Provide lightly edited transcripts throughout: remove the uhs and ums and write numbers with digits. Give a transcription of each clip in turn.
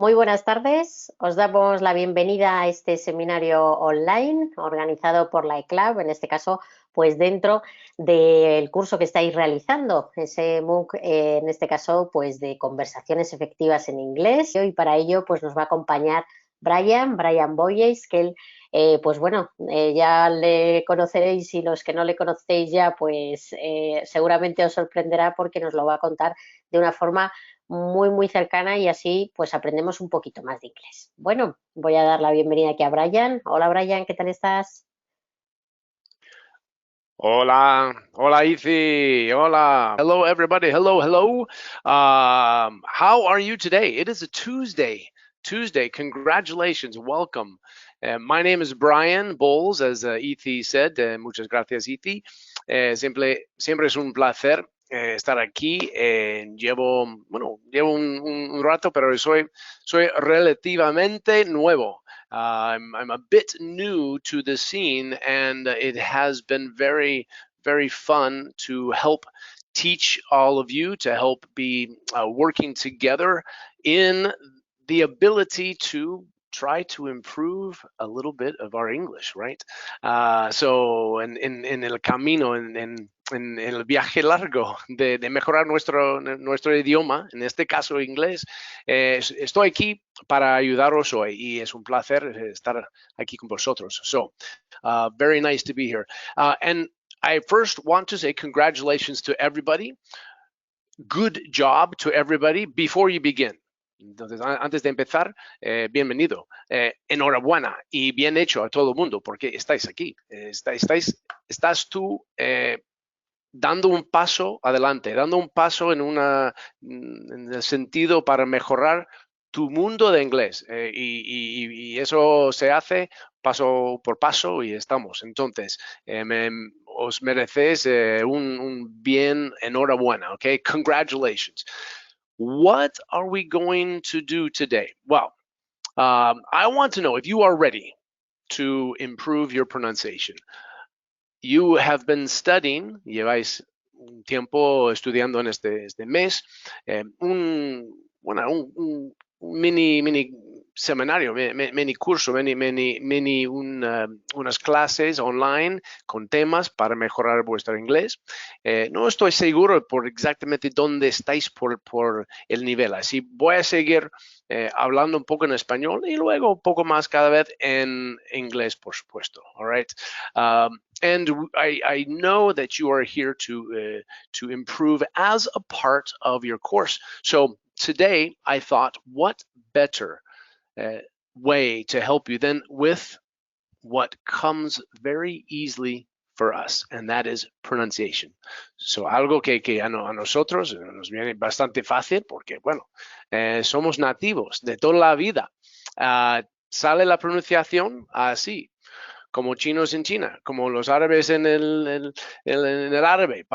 Muy buenas tardes. Os damos la bienvenida a este seminario online organizado por la ECLAB, en este caso, pues dentro del curso que estáis realizando, ese MOOC, en este caso, pues de conversaciones efectivas en inglés. Y para ello, pues nos va a acompañar Brian Boyes, que él, pues bueno, ya le conoceréis y los que no le conocéis ya, pues seguramente os sorprenderá porque nos lo va a contar de una forma muy cercana y así pues aprendemos un poquito más de inglés. Bueno, voy a dar la bienvenida aquí a Brian. Hola Brian, ¿qué tal estás? Hola, hola Ithi, hola. Hello everybody, hello. How are you today? It is a Tuesday. Congratulations, welcome. My name is Brian Bowles, as Ithi said. Muchas gracias, Ithi. Siempre es un placer estar aquí. Llevo un rato, pero soy relativamente nuevo. I'm a bit new to the scene, and it has been very fun to help teach all of you, to help be working together in the ability to try to improve a little bit of our English, right? So, en el camino, en el viaje largo de mejorar nuestro idioma, en este caso inglés, estoy aquí para ayudaros hoy y es un placer estar aquí con vosotros. So, very nice to be here. And I first want to say congratulations to everybody. Good job to everybody before you begin. Entonces, antes de empezar, bienvenido, enhorabuena y bien hecho a todo el mundo porque estáis aquí. Estás tú dando un paso adelante, dando un paso en el sentido para mejorar tu mundo de inglés. Y eso se hace paso por paso y estamos. Entonces, os merecéis un bien enhorabuena, ¿ok? Congratulations. What are we going to do today? Well, I want to know if you are ready to improve your pronunciation. You have been studying, lleváis un tiempo estudiando en este mes, un mini seminario, mini curso, unas clases online con temas para mejorar vuestro inglés. No estoy seguro por exactamente dónde estáis por el nivel, así voy a seguir hablando un poco en español y luego un poco más cada vez en inglés, por supuesto. All right. And I know that you are here to improve as a part of your course. So today I thought, what better way to help you than with what comes very easily for us, and that is pronunciation. So algo que a nosotros nos viene bastante fácil porque, bueno, somos nativos de toda la vida. Sale la pronunciación así, como chinos en China, como los árabes en el árabe,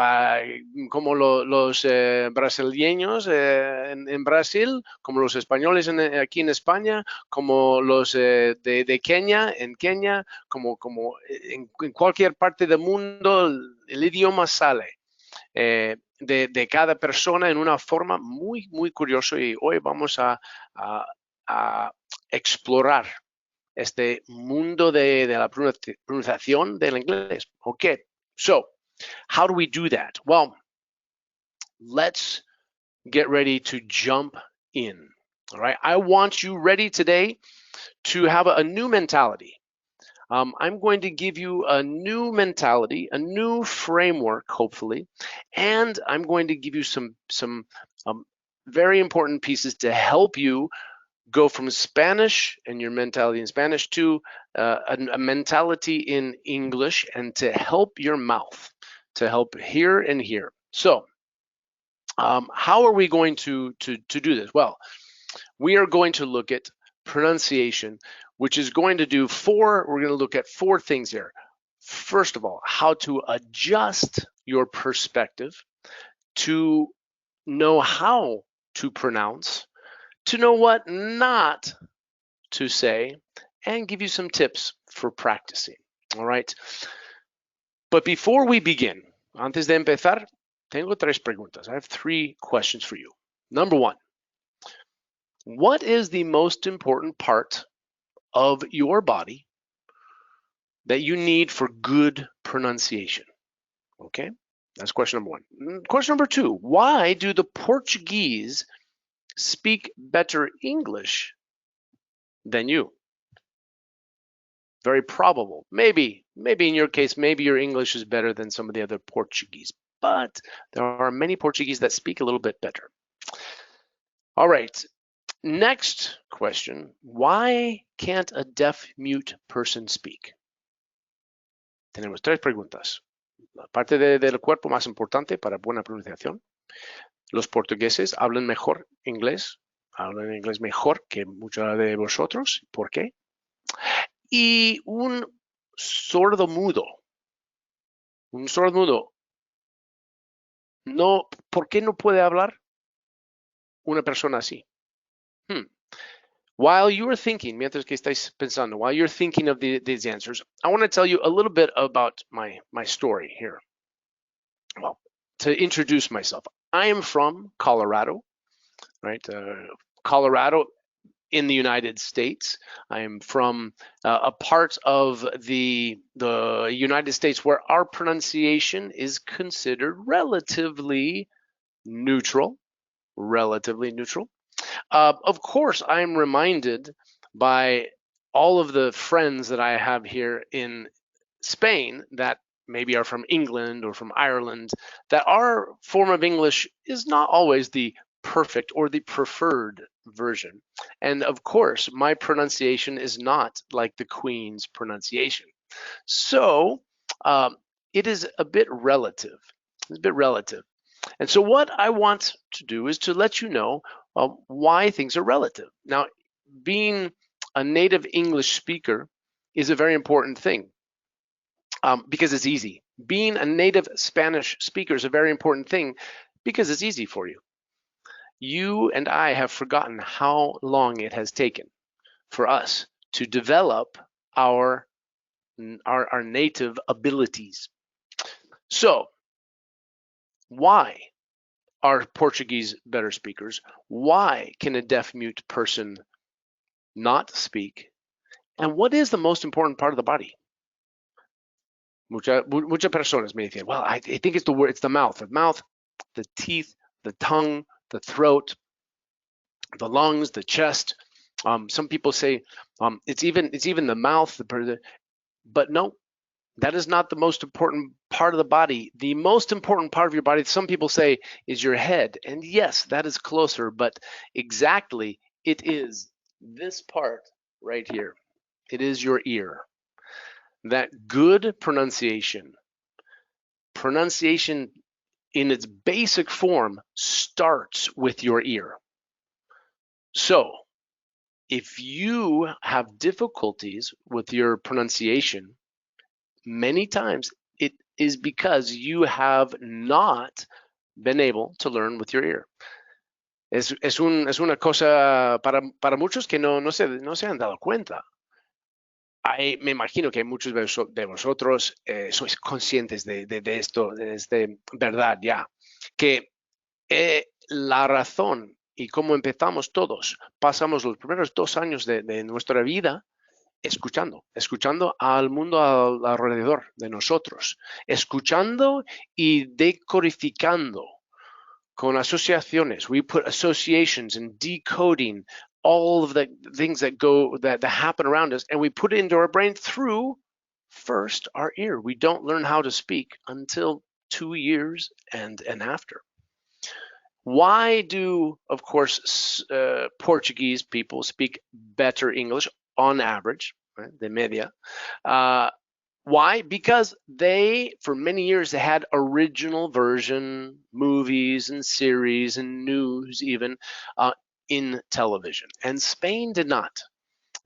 como los brasileños en Brasil, como los españoles aquí en España, como los de Kenia en Kenia, como en cualquier parte del mundo el idioma sale. De cada persona en una forma muy curiosa y hoy vamos a explorar este mundo de la pronunciación del inglés. Okay, so how do we do that? Well, let's get ready to jump in. All right, I want you ready today to have a new mentality. I'm going to give you a new mentality, a new framework, hopefully, and I'm going to give you some very important pieces to help you go from Spanish and your mentality in Spanish to a mentality in English and to help your mouth, to help here and here. So, how are we going to do this? Well, we are going to look at pronunciation, which is going to do we're going to look at four things here. First of all, how to adjust your perspective to know how to pronounce, to know what not to say, and give you some tips for practicing. All right. But before we begin, antes de empezar, tengo tres preguntas. I have three questions for you. Number one, What is the most important part of your body that you need for good pronunciation? Okay, that's question number one. Question number two, why do the Portuguese speak better English than you? Very probable. Maybe in your case, maybe your English is better than some of the other Portuguese, but there are many Portuguese that speak a little bit better. All right, next question. Why can't a deaf-mute person speak? Tenemos tres preguntas. La parte del cuerpo más importante para buena pronunciación. Los portugueses hablan mejor inglés, hablan inglés mejor que muchos de vosotros. ¿Por qué? Y un sordo mudo, no, ¿por qué no puede hablar una persona así? While you're thinking, mientras que estáis pensando, while you're thinking of these answers, I want to tell you a little bit about my story here. Well, to introduce myself, I am from Colorado, right? Colorado in the United States. I am from a part of the United States where our pronunciation is considered relatively neutral. Of course, I'm reminded by all of the friends that I have here in Spain that maybe are from England or from Ireland, that our form of English is not always the perfect or the preferred version. And of course, my pronunciation is not like the Queen's pronunciation. So it is a bit relative. It's a bit relative. And so what I want to do is to let you know why things are relative. Now, being a native English speaker is a very important thing because it's easy. Being a native Spanish speaker is a very important thing because it's easy for you. You and I have forgotten how long it has taken for us to develop our native abilities. So, why are Portuguese better speakers? Why can a deaf-mute person not speak? And what is the most important part of the body? Muchas personas me dicen, well, I think it's the mouth. The mouth, the teeth, the tongue, the throat, the lungs, the chest. Some people say it's even the mouth, but no, that is not the most important part of the body. The most important part of your body, some people say, is your head. And yes, that is closer, but exactly it is this part right here. It is your ear. That good pronunciation in its basic form starts with your ear. So if you have difficulties with your pronunciation, many times it is because you have not been able to learn with your ear. Es una cosa para muchos que no se han dado cuenta. Me imagino que muchos de vosotros sois conscientes de esto, de verdad ya, que la razón y cómo empezamos todos, pasamos los primeros 2 años de nuestra vida escuchando al mundo alrededor de nosotros, escuchando y decodificando con asociaciones. We put associations and decoding all of the things that happen around us, and we put it into our brain through first our ear. We don't learn how to speak until 2 years and after. Why do, of course, Portuguese people speak better English on average, right, de media? Why? Because they, for many years, they had original version movies and series and news even in television. And Spain did not.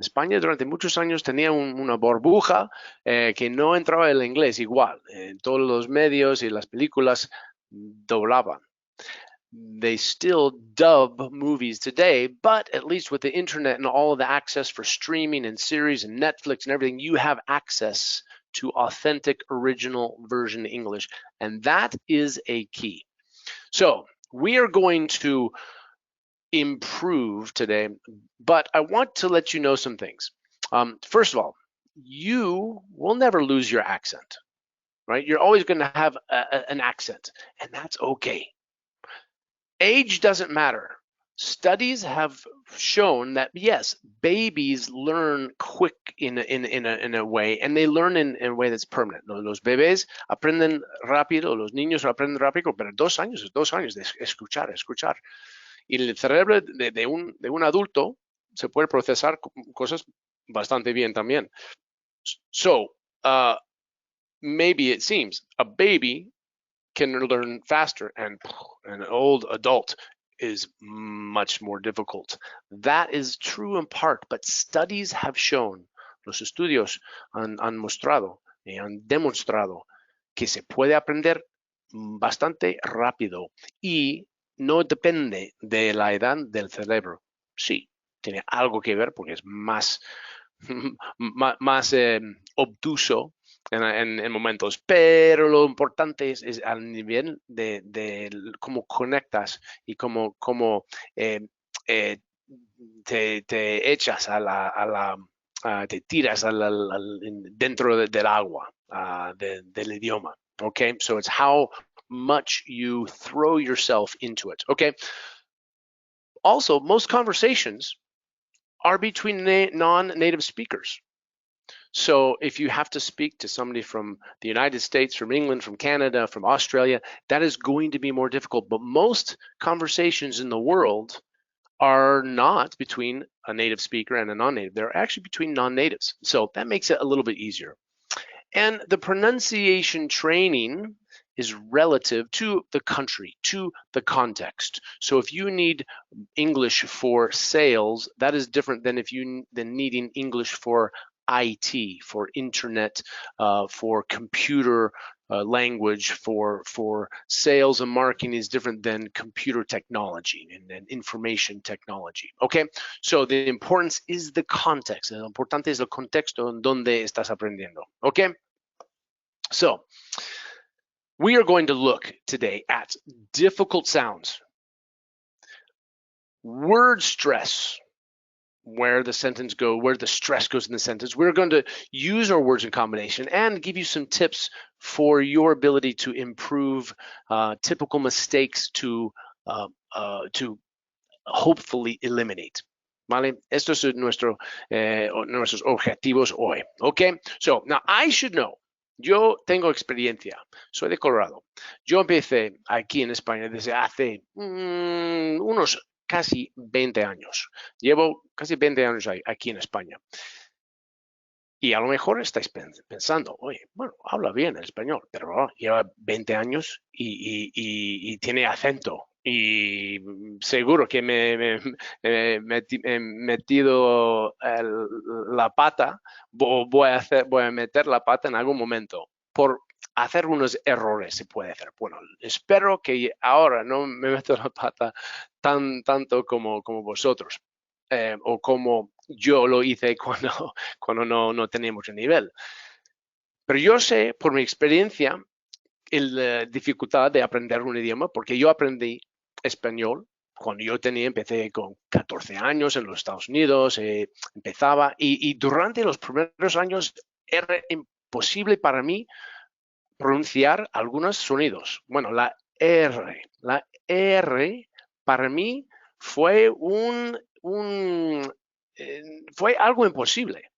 España durante muchos años tenía una burbuja que no entraba el inglés igual. En todos los medios y las películas doblaban. They still dub movies today, but at least with the internet and all of the access for streaming and series and Netflix and everything, you have access to authentic original version English, and that is a key. So we are going to improve today, but I want to let you know some things. First of all, you will never lose your accent, right? You're always going to have an accent, and that's okay. Age doesn't matter. Studies have shown that yes, babies learn quick in a way, and they learn in a way that's permanent. Los bebés aprenden rápido, los niños aprenden rápido, pero 2 años es 2 años de escuchar, escuchar. Y el cerebro de un adulto se puede procesar cosas bastante bien también. So, maybe it seems a baby can learn faster, and an old adult is much more difficult. That is true in part, but studies have shown, los estudios han mostrado y han demostrado que se puede aprender bastante rápido y no depende de la edad del cerebro. Sí, tiene algo que ver porque es más, más obtuso en momentos, pero lo importante es al nivel de cómo conectas y cómo te echas te tiras dentro del agua del idioma. Okay, so it's how much you throw yourself into it. Okay. Also, most conversations are between non-native speakers. So if you have to speak to somebody from the United States, from England, from Canada, from Australia, that is going to be more difficult. But most conversations in the world are not between a native speaker and a non-native. They're actually between non-natives. So that makes it a little bit easier. And the pronunciation training is relative to the country, to the context. So if you need English for sales, that is different than needing English for IT, for internet, for computer language, for sales and marketing is different than computer technology and information technology. Okay, so the importance is the context. Lo importante es el contexto en donde estás aprendiendo. Okay, so we are going to look today at difficult sounds, word stress, where the stress goes in the sentence. We're going to use our words in combination and give you some tips for your ability to improve typical mistakes to hopefully eliminate. ¿Vale? Estos son nuestros objetivos hoy. Okay, so now I should know. Yo tengo experiencia, soy de Colorado. Yo empecé aquí en España desde hace unos casi 20 años. Llevo casi 20 años aquí en España. Y a lo mejor estáis pensando, oye, bueno, habla bien el español, pero lleva 20 años y tiene acento. Y seguro que me he metido la pata, voy a meter la pata en algún momento. Por hacer unos errores se puede hacer. Bueno, espero que ahora no me meto la pata tanto como vosotros. O como yo lo hice cuando no teníamos el nivel. Pero yo sé por mi experiencia la dificultad de aprender un idioma, porque yo aprendí español cuando empecé con 14 años en los Estados Unidos, empezaba y durante los primeros años era imposible para mí pronunciar algunos sonidos. Bueno, la R para mí fue fue algo imposible.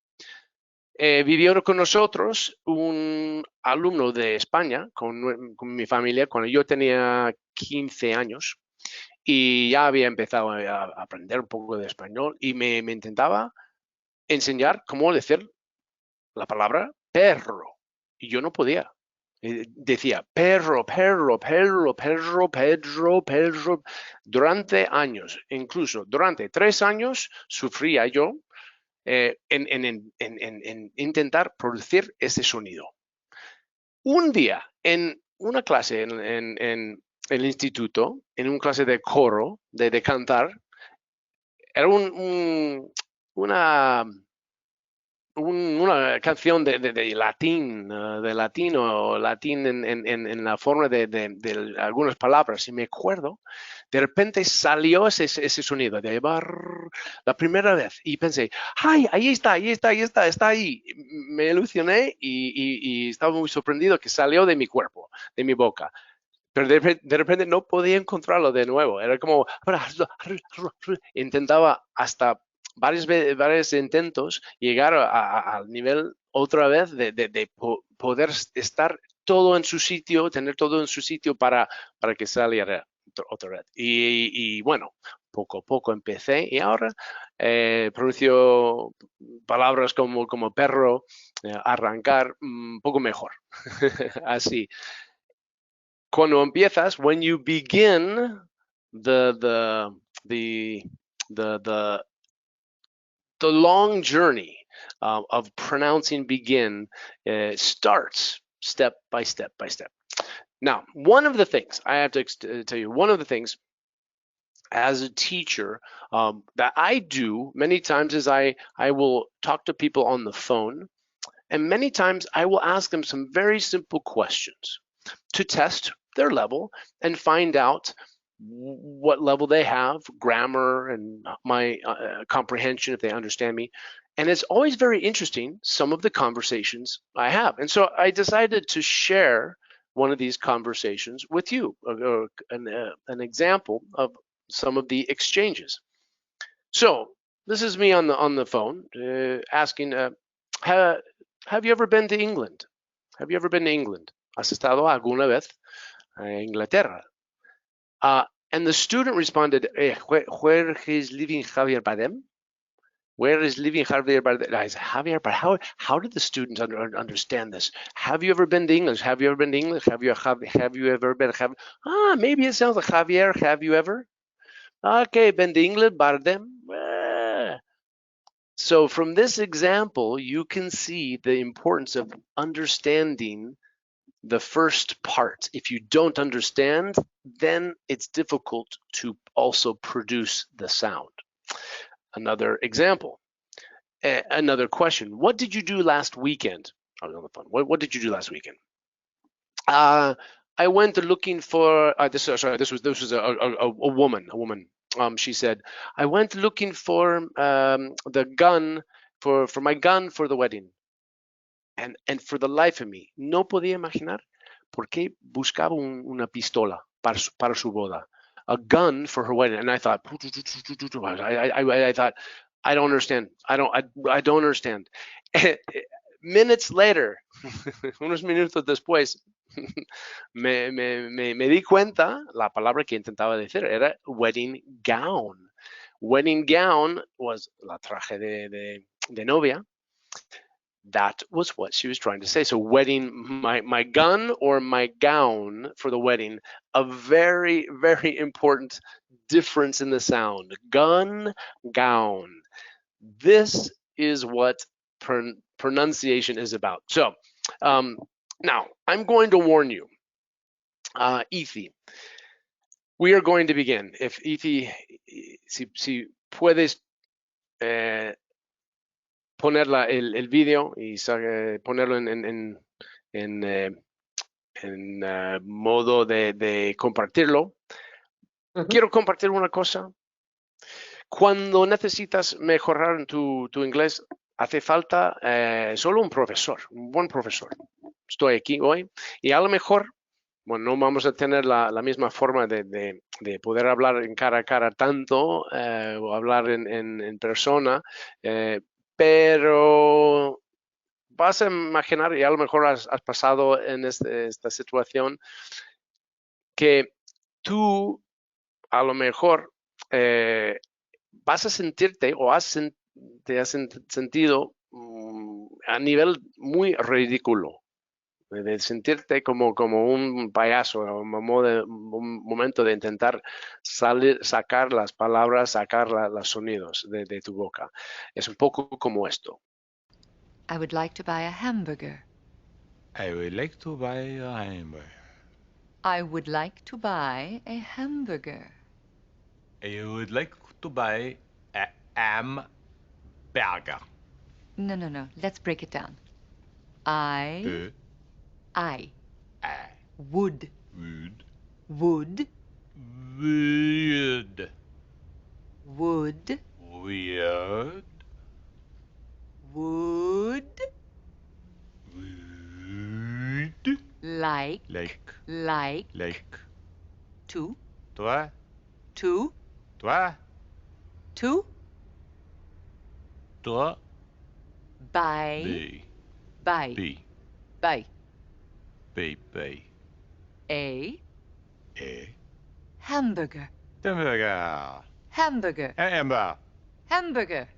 Vivió con nosotros un alumno de España con mi familia cuando yo tenía 15 años y ya había empezado a aprender un poco de español y me intentaba enseñar cómo decir la palabra perro y yo no podía. Decía perro, perro, perro, perro, perro, perro. Durante años, incluso durante 3 años, sufría yo en intentar producir ese sonido. Un día, en una clase en el instituto, en una clase de coro, de cantar, era una una canción de latín, de latino, latín en la forma de algunas palabras, y me acuerdo, de repente salió ese sonido de barr, la primera vez, y pensé, ¡ay, ahí está, ahí está, ahí está, está ahí! Me ilusioné y estaba muy sorprendido que salió de mi cuerpo, de mi boca. Pero de repente no podía encontrarlo de nuevo. Era como, intentaba hasta varios intentos llegar al nivel otra vez de poder estar todo en su sitio, tener todo en su sitio para que saliera otra vez. Y bueno, poco a poco empecé y ahora pronuncio palabras como perro, arrancar, un poco mejor. Así. Cuando empiezas, when you begin the the the the the long journey of pronouncing begin starts step by step by step. Now, one of the things I have to tell you, one of the things as a teacher that I do many times is I will talk to people on the phone, and many times I will ask them some very simple questions to test their level and find out what level they have, grammar and my comprehension, if they understand me. And it's always very interesting, some of the conversations I have. And so I decided to share one of these conversations with you, an example of some of the exchanges. So this is me on the phone asking, have you ever been to England? Have you ever been to England? ¿Has estado alguna vez en Inglaterra? And the student responded, where is living Javier Bardem? Where is living Javier Bardem? I said, Javier, but how did the students understand this? Have you ever been to England? Have you ever been to England? Have you ever been? Maybe it sounds like Javier. Have you ever? Okay, been to England, Bardem. So from this example, you can see the importance of understanding the first part. If you don't understand, then it's difficult to also produce the sound. Another example, another question. What did you do last weekend? I was on the phone. What did you do last weekend? I went looking for this was a woman. She said, I went looking for the gun for my gun for the wedding. And for the life of me, no podía imaginar por qué buscaba una pistola para su boda. A gun for her wedding. And I thought, I thought, I don't understand. I don't understand. Minutes later, unos minutos después, me di cuenta, la palabra que intentaba decir era wedding gown. Wedding gown was la traje de novia. That was what she was trying to say. So wedding, my gun or my gown for the wedding, a very, very important difference in the sound. Gun, gown. This is what pronunciation is about. So now I'm going to warn you, Ethi, we are going to begin. If Ethi, si puedes poner el video y ponerlo en modo de compartirlo. Quiero compartir una cosa. Cuando necesitas mejorar tu inglés, hace falta solo un profesor, un buen profesor. Estoy aquí hoy y a lo mejor, bueno, no vamos a tener la misma forma de poder hablar en cara a cara tanto o hablar en persona, pero vas a imaginar, y a lo mejor has pasado en esta situación, que tú a lo mejor vas a sentirte o te has sentido a nivel muy ridículo, de sentirte como un payaso, un momento de intentar sacar las palabras, sacar los sonidos de tu boca. Es un poco como esto. I would like to buy a hamburger. I would like to buy a hamburger. I would like to buy a hamburger. I would like to buy a hamburger. No. Let's break it down. I would Would. Weird. would Weird. would Weird. like Like. to Toi. to Toi. to Toi. buy B. buy B. buy B. B. a A. hamburger Hamburger. hamburger Amber. hamburger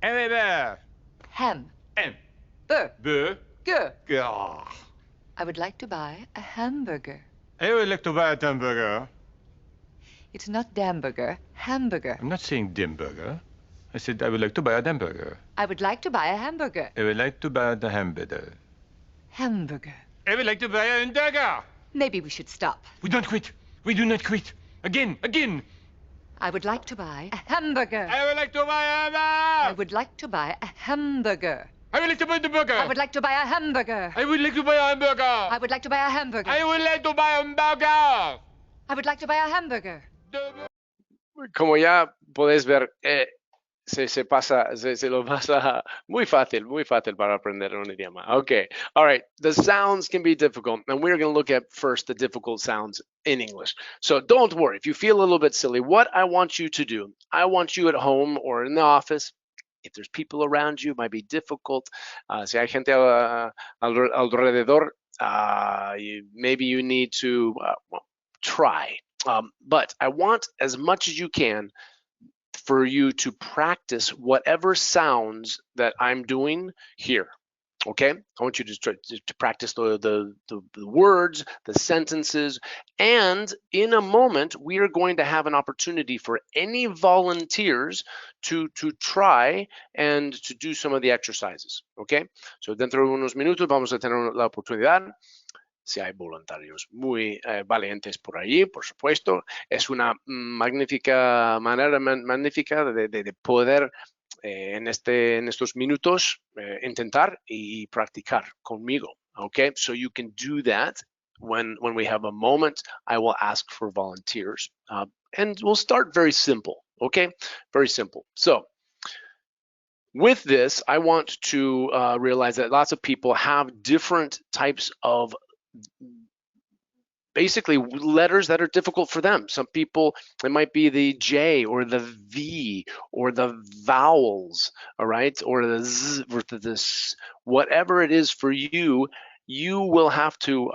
Amber. ham M. burger. Burger. I would like to buy a hamburger. I would like to buy a hamburger. It's not Damburger, hamburger. I'm not saying dimburger. I said I would like to buy a hamburger. I would like to buy a hamburger. I would like to buy the hamburger. Hamburger. I would like to buy a hamburger. Maybe we should stop. We don't quit. We do not quit. Again. I would like to buy a hamburger. I would like to buy a hamburger. I would like to buy a hamburger. I would like to buy the burger. I would like to buy a hamburger. I would like to buy a hamburger. I would like to buy a hamburger. I would like to buy a hamburger. I would like to buy a hamburger. Como ya podéis ver, se lo pasa muy fácil para aprender un idioma. Okay, all right. The sounds can be difficult, and we're going to look at first the difficult sounds in English. So don't worry if you feel a little bit silly. What I want you to do, I want you at home or in the office. If there's people around you, it might be difficult. Si hay gente alrededor, maybe you need to try. But I want as much as you can for you to practice whatever sounds that I'm doing here. Okay, I want you to practice the words, the sentences, and in a moment we are going to have an opportunity for any volunteers to try and to do some of the exercises. Okay, so dentro de unos minutos vamos a tener la oportunidad. Si hay voluntarios muy valientes por allí, por supuesto, es una magnífica manera de poder en estos minutos intentar y practicar conmigo. Okay, so you can do that when we have a moment. I will ask for volunteers, and we'll start very simple. Okay, very simple. So with this, I want to realize that lots of people have different types of basically letters that are difficult for them. Some people, it might be the J or the V or the vowels, all right, or the Z or the S, whatever it is for you, you will have to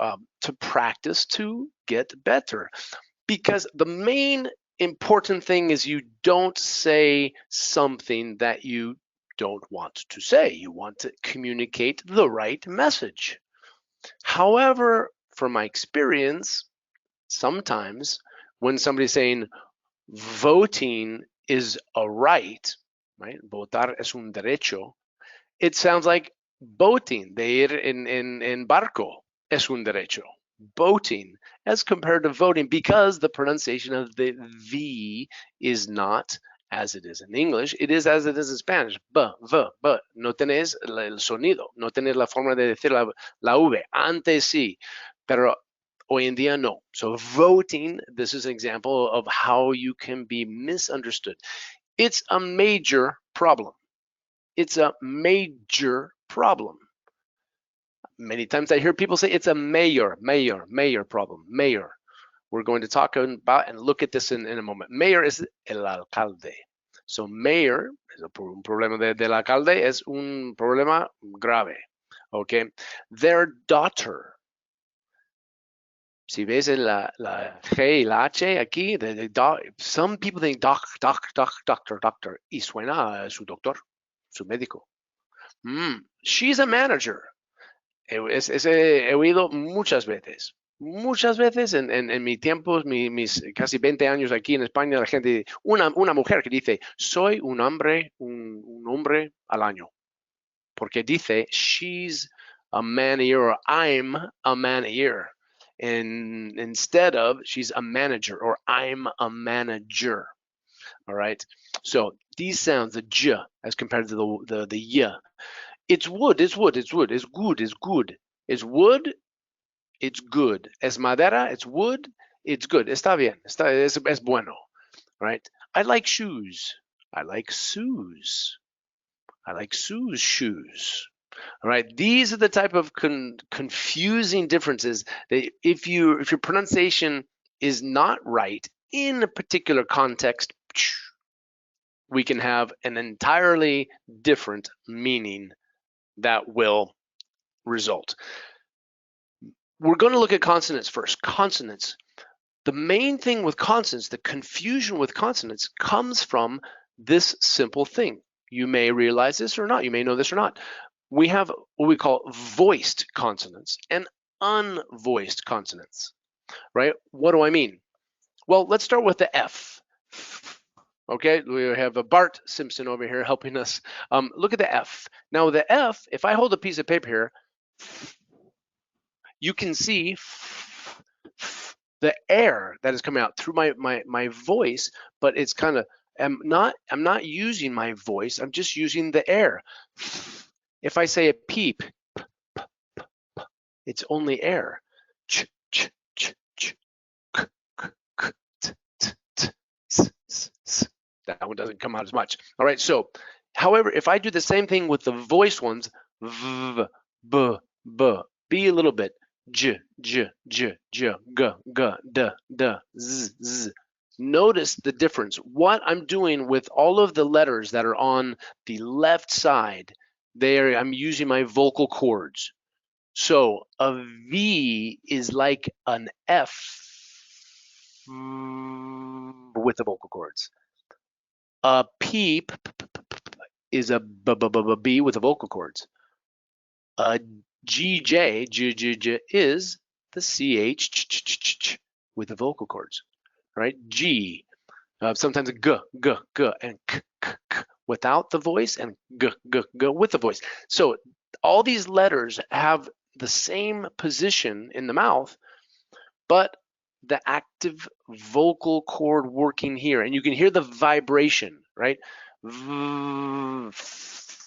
practice to get better. Because the main important thing is you don't say something that you don't want to say. You want to communicate the right message. However, from my experience, sometimes when somebody's saying voting is a right, votar es un derecho, it sounds like boating, de ir en barco es un derecho. Boating as compared to voting, because the pronunciation of the V is not as it is in English, it is as it is in Spanish. B. No tenés el sonido, no tenés la forma de decir la V. Antes sí, pero hoy en día no. So voting, this is an example of how you can be misunderstood. It's a major problem. It's a major problem. Many times I hear people say it's a mayor problem. Mayor. We're going to talk about and look at this in a moment. Mayor is el alcalde. So mayor, un problema del alcalde es un problema grave. Okay. Their daughter. Si ves la G y la H aquí, some people think doctor, y suena a su doctor, su médico. She's a manager. He oído muchas veces en mi tiempo, mis casi 20 años aquí en España, la gente, una mujer que dice, soy un hombre al año. Porque dice, she's a man a year, or I'm a man a year. And instead of, she's a manager, or I'm a manager. All right. So these sounds, the j as compared to the y. It's wood, it's wood, it's wood. It's good, it's good. It's wood, it's good. Es madera, it's wood, it's good. Está bien, es bueno, right? I like shoes. I like Sue's. I like Sue's shoes. All right, these are the type of confusing differences that if your pronunciation is not right in a particular context, we can have an entirely different meaning that will result. We're going to look at consonants first. Consonants. The main thing with consonants, the confusion with consonants, comes from this simple thing. You may realize this or not. You may know this or not. We have what we call voiced consonants and unvoiced consonants, right? What do I mean? Well, let's start with the F. Okay, we have a Bart Simpson over here helping us. Look at the F. Now the F, if I hold a piece of paper here, you can see the air that is coming out through my voice, but it's kind of, I'm not using my voice, I'm just using the air. If I say a peep, it's only air. Ch, ch, ch, ch, k, k, k, t, t, t, s, s, s. That one doesn't come out as much. All right, so, however, if I do the same thing with the voice ones, v, b, be a little bit, j, j, j, j, g, g, d, d, z, z. Notice the difference. What I'm doing with all of the letters that are on the left side, there I'm using my vocal cords. So a V is like an F with the vocal cords. A P is a B with the vocal cords. A GJ is the CH with the vocal cords, right? G, sometimes a G, and K without the voice, and G with the voice. So all these letters have the same position in the mouth, but the active vocal cord working here, and you can hear the vibration, right?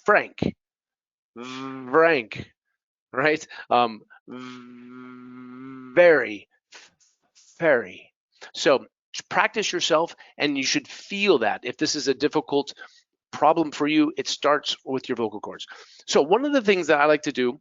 Frank, right? Very. So practice yourself, and you should feel that. If this is a difficult problem for you, it starts with your vocal cords. So one of the things that I like to do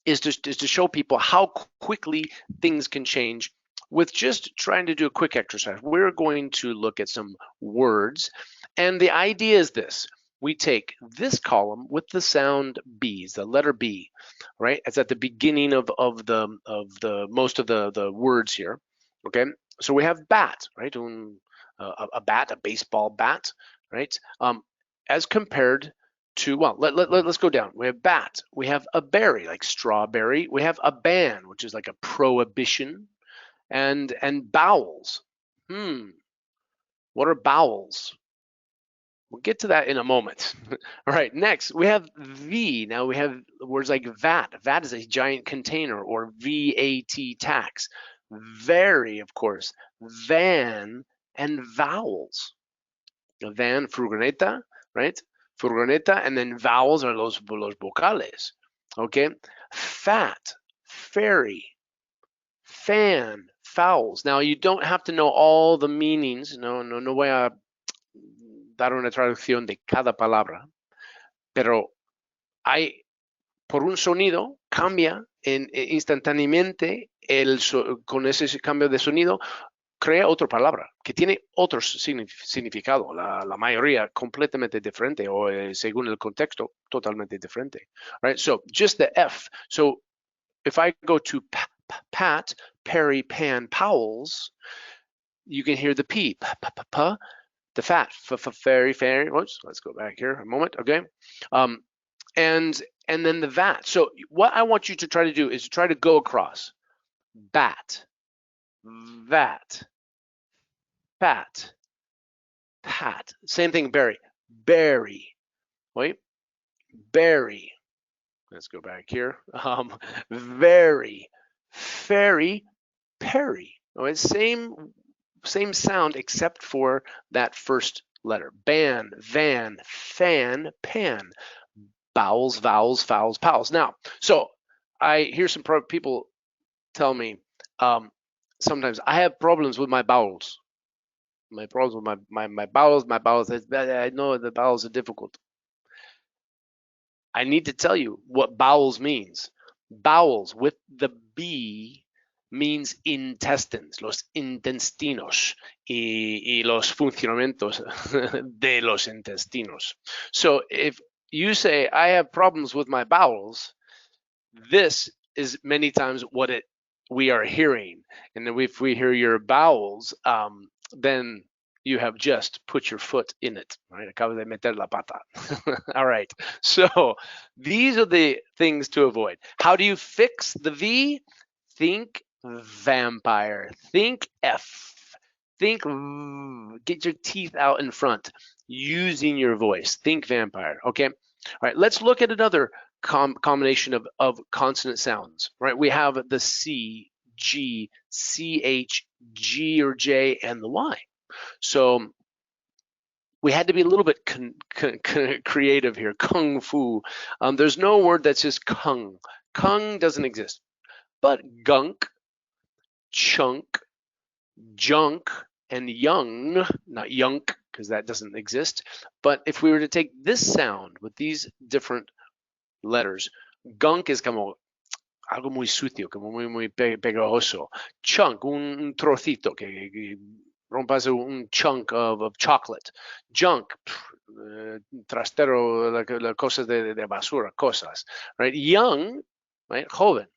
is to show people how quickly things can change with just trying to do a quick exercise. We're going to look at some words, and the idea is this. We take this column with the sound B's, the letter B, right? It's at the beginning of the most of the words here, okay? So we have bat, right? A bat, a baseball bat, right? As compared to, well, let's go down. We have bat, we have a berry, like strawberry, we have a ban, which is like a prohibition, and bowels. What are bowels? We'll get to that in a moment. All right, next we have V. Now we have words like vat. Vat is a giant container, or VAT, tax. Very, of course, van, and vowels. A van, furgoneta, right? Furgoneta, and then vowels are los vocales, okay? Fat, fairy, fan, fowls. Now you don't have to know all the meanings. No voy a dar una traducción de cada palabra, pero hay, por un sonido, cambia instantáneamente con ese cambio de sonido, crea otra palabra que tiene otro significado, la mayoría completamente diferente, o según el contexto, totalmente diferente. Right? So just the F. So if I go to pat, Perry, pan, Powell's, you can hear the P, the fat, fairy, whoops, let's go back here a moment, okay? And then the vat. So what I want you to try to do is try to go across. Bat, vat, pat, pat. Same thing, berry, berry, wait, berry. Let's go back here. Very, fairy, perry. Oh, it's same sound except for that first letter. Ban, van, fan, pan. Vowels, vowels, vowels, pals. Now, so I hear some people tell me sometimes I have problems with my bowels. My problems with my bowels. I know the bowels are difficult. I need to tell you what bowels means. Bowels with the B means intestines, los intestinos y los funcionamientos de los intestinos. So if you say, I have problems with my bowels, this is many times what we are hearing. And if we hear your bowels, then you have just put your foot in it, right? Acabas de meter la pata. All right. So these are the things to avoid. How do you fix the V? Think vampire. Think F. Think, get your teeth out in front using your voice. Think vampire. Okay. All right. Let's look at another combination of consonant sounds, right? We have the C, G, CH, G or J, and the Y. So we had to be a little bit creative here. Kung fu. There's no word that's just kung. Kung doesn't exist. But gunk, chunk, junk, and young, not yunk, because that doesn't exist. But if we were to take this sound with these different letters, gunk is como algo muy sucio, como muy pegajoso. Chunk, un trocito, que rompas un chunk of chocolate. Junk, trastero, cosas de basura, cosas, right? Young, right? Joven.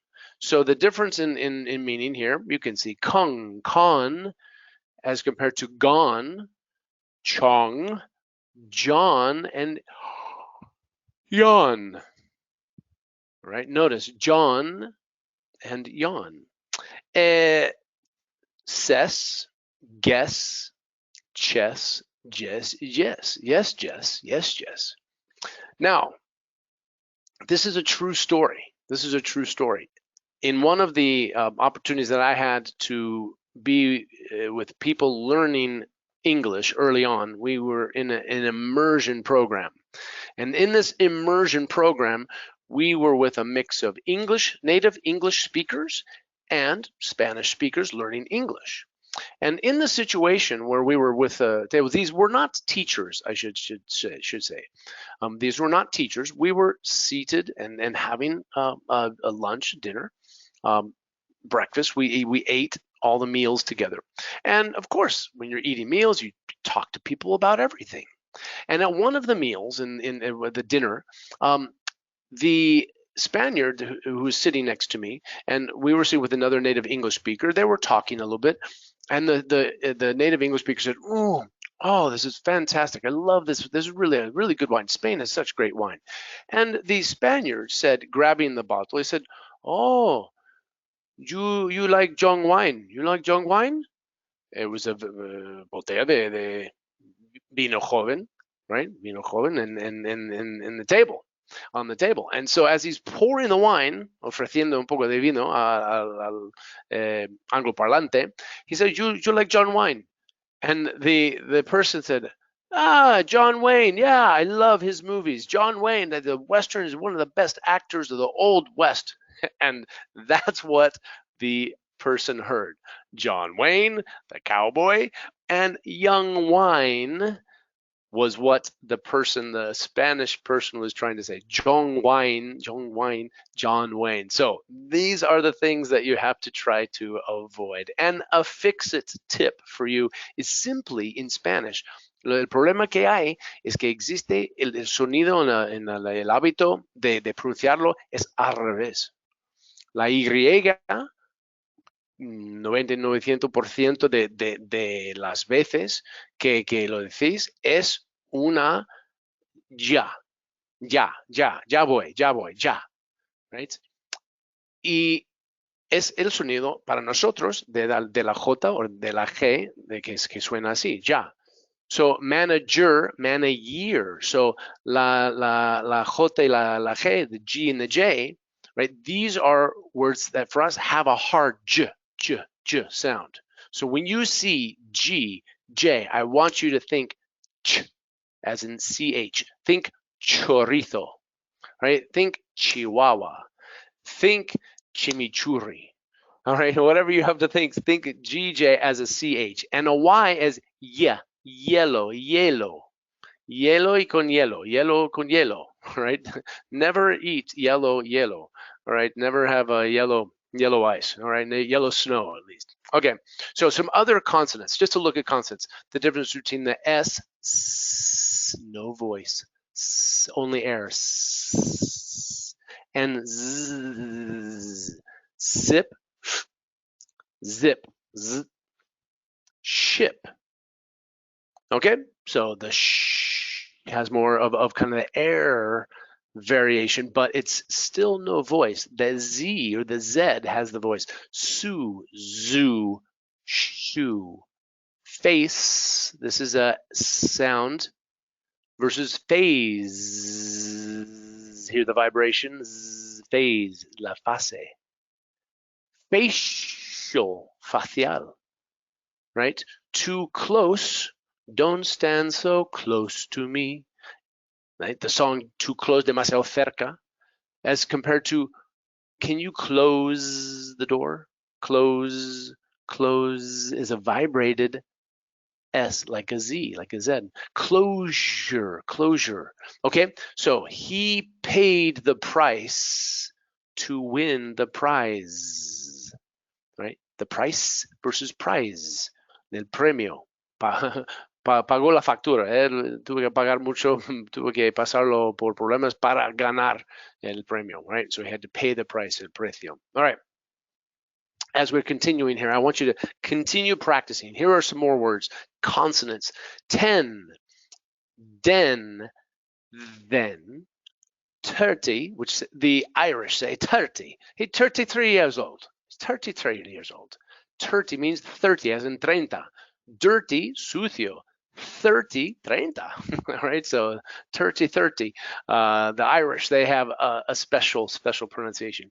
So the difference in meaning here, you can see kung, con, as compared to gone, chong, John, and yawn. Right? Notice John and yawn. Ses, guess, chess, yes, yes, yes, Jess, yes, Jess. Now, this is a true story. This is a true story. In one of the opportunities that I had to be with people learning English early on, we were in an immersion program. And in this immersion program, we were with a mix of native English speakers and Spanish speakers learning English. And in the situation where we were with, these were not teachers, I should say. These were not teachers. We were seated and having a lunch, dinner, breakfast. We ate all the meals together. And of course, when you're eating meals, you talk to people about everything. And at one of the meals in the dinner, the Spaniard who was sitting next to me, and we were sitting with another native English speaker, they were talking a little bit, and the native English speaker said, oh, this is fantastic. I love this. This is really a really good wine. Spain has such great wine. And the Spaniard said, grabbing the bottle, he said, oh, you like Zhong wine? You like Zhong wine? It was a botella de vino joven, right? Vino joven, in the table, on the table. And so as he's pouring the wine, ofreciendo un poco de vino al angloparlante, he said, you like John wine? And the person said, John Wayne, yeah, I love his movies. John Wayne, the Western, is one of the best actors of the Old West. And that's what the person heard. John Wayne, the cowboy, and young wine was what the Spanish person was trying to say. John Wayne, John Wayne. So these are the things that you have to try to avoid. And a fix-it tip for you is simply in Spanish. El problema que hay es que existe el sonido en el hábito de pronunciarlo es al revés. La Y, 99% de las veces que lo decís es una ya voy, right? Y es el sonido para nosotros de la J o de la G, que suena así, ya. So manager, manager. So la J y la G, the G and the J, right? These are words that for us have a hard J sound. So when you see G, J, I want you to think ch as in ch. Think chorizo, right? Think chihuahua. Think chimichurri. All right, whatever you have to think GJ as a ch and a y as yellow, hielo y con hielo con hielo, right? Never eat yellow, all right? Never have a yellow ice, all right? Yellow snow, at least. Okay, so some other consonants, just to look at consonants. The difference between the S, no voice, only air, and Z, zip, z, ship. Okay, so the sh has more of kind of the air variation, but it's still no voice. The Z or the Z has the voice. Su, zoo, shoe. Face, this is a sound, versus phase. Hear the vibrations. Phase, la face. Facial, facial, right? Too close. Don't stand so close to me. Right? The song Too Close, demasiado cerca, as compared to can you close the door? Close is a vibrated S, like a Z, like a Z. Closure. Okay, so he paid the price to win the prize, right? The price versus prize, el premio. Pagó la factura, tuve que pagar mucho, tuve que pasarlo por problemas para ganar el premio, right? So he had to pay the price, el precio. All right. As we're continuing here, I want you to continue practicing. Here are some more words. Consonants. 10, den, then, 30, which the Irish say 30. He's 33 years old. He's 33 years old. 30 means 30, as in 30. Dirty, sucio. 30, 30. All right, so 30. The Irish, they have a special pronunciation.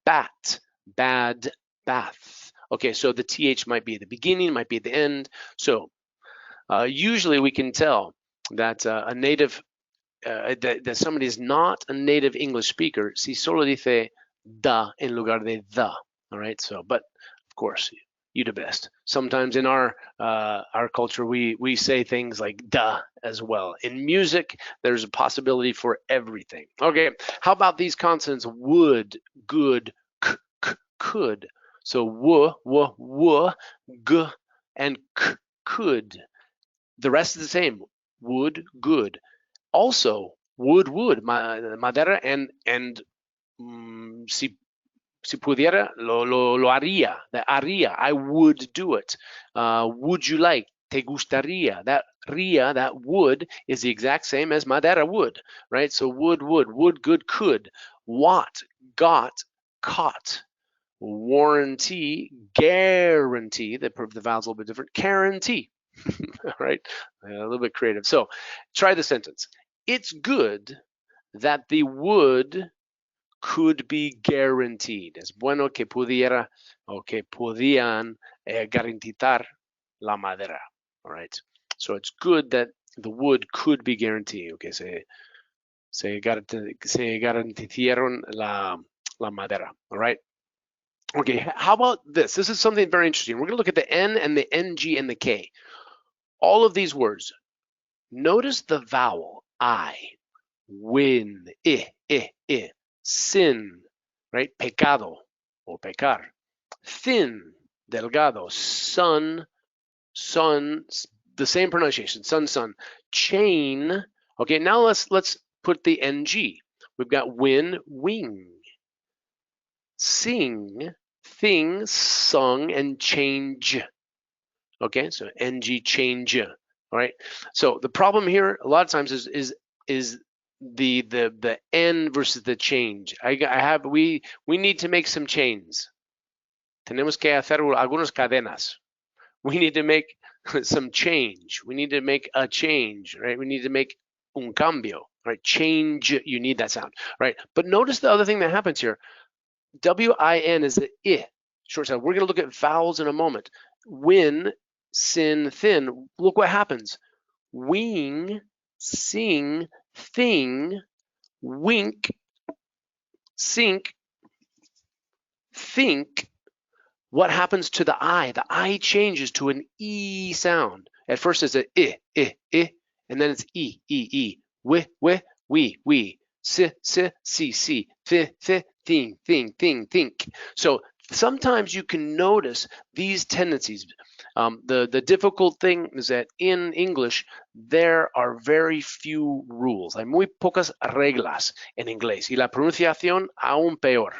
Bat, bad, bath. Okay, so the TH might be at the beginning, might be at the end. So usually we can tell that a native, that somebody is not a native English speaker si solo dice da en lugar de the. All right, so, but of course, you the best. Sometimes in our culture, we say things like da as well. In music, there's a possibility for everything. Okay, how about these consonants? Would, good, could. So w, g, and k, could. The rest is the same. Would, good. Also, would, madera, and si pudiera, lo haría. That haría, I would do it. Would you like? Te gustaría. That ría, that would, is the exact same as madera would, right? So would, good, could. What, got, caught. Warranty, guarantee. The vowel's a little bit different. Guarantee. All right, a little bit creative. So try the sentence. It's good that the wood could be guaranteed. Es bueno que pudiera o que podían garantizar la madera. All right. So it's good that the wood could be guaranteed. Okay. Se garantizaron la madera. All right. Okay. How about this? This is something very interesting. We're going to look at the N and the NG and the K. All of these words. Notice the vowel I, win, I. Sin, right? Pecado or pecar. Thin, delgado. Sun, the same pronunciation. Sun. Chain. Okay, now let's put the NG. We've got win, wing. Sing, thing, sung, and change. Okay, so NG, change. All right. So the problem here a lot of times is the N versus the change. We need to make some chains. Tenemos que hacer algunas cadenas. We need to make some change. We need to make a change, right? We need to make un cambio, right? Change, you need that sound, right? But notice the other thing that happens here. W-I-N is the I, short sound. We're going to look at vowels in a moment. Win, sin, thin. Look what happens. wing, sing, thing, wink, sink, think. What happens to the I? The I changes to an E sound. At first it's a I, and then it's E. We, we, si, si, thing, think. So sometimes you can notice these tendencies. The difficult thing is that in English, there are very few rules. Hay muy pocas reglas en inglés y la pronunciación aún peor.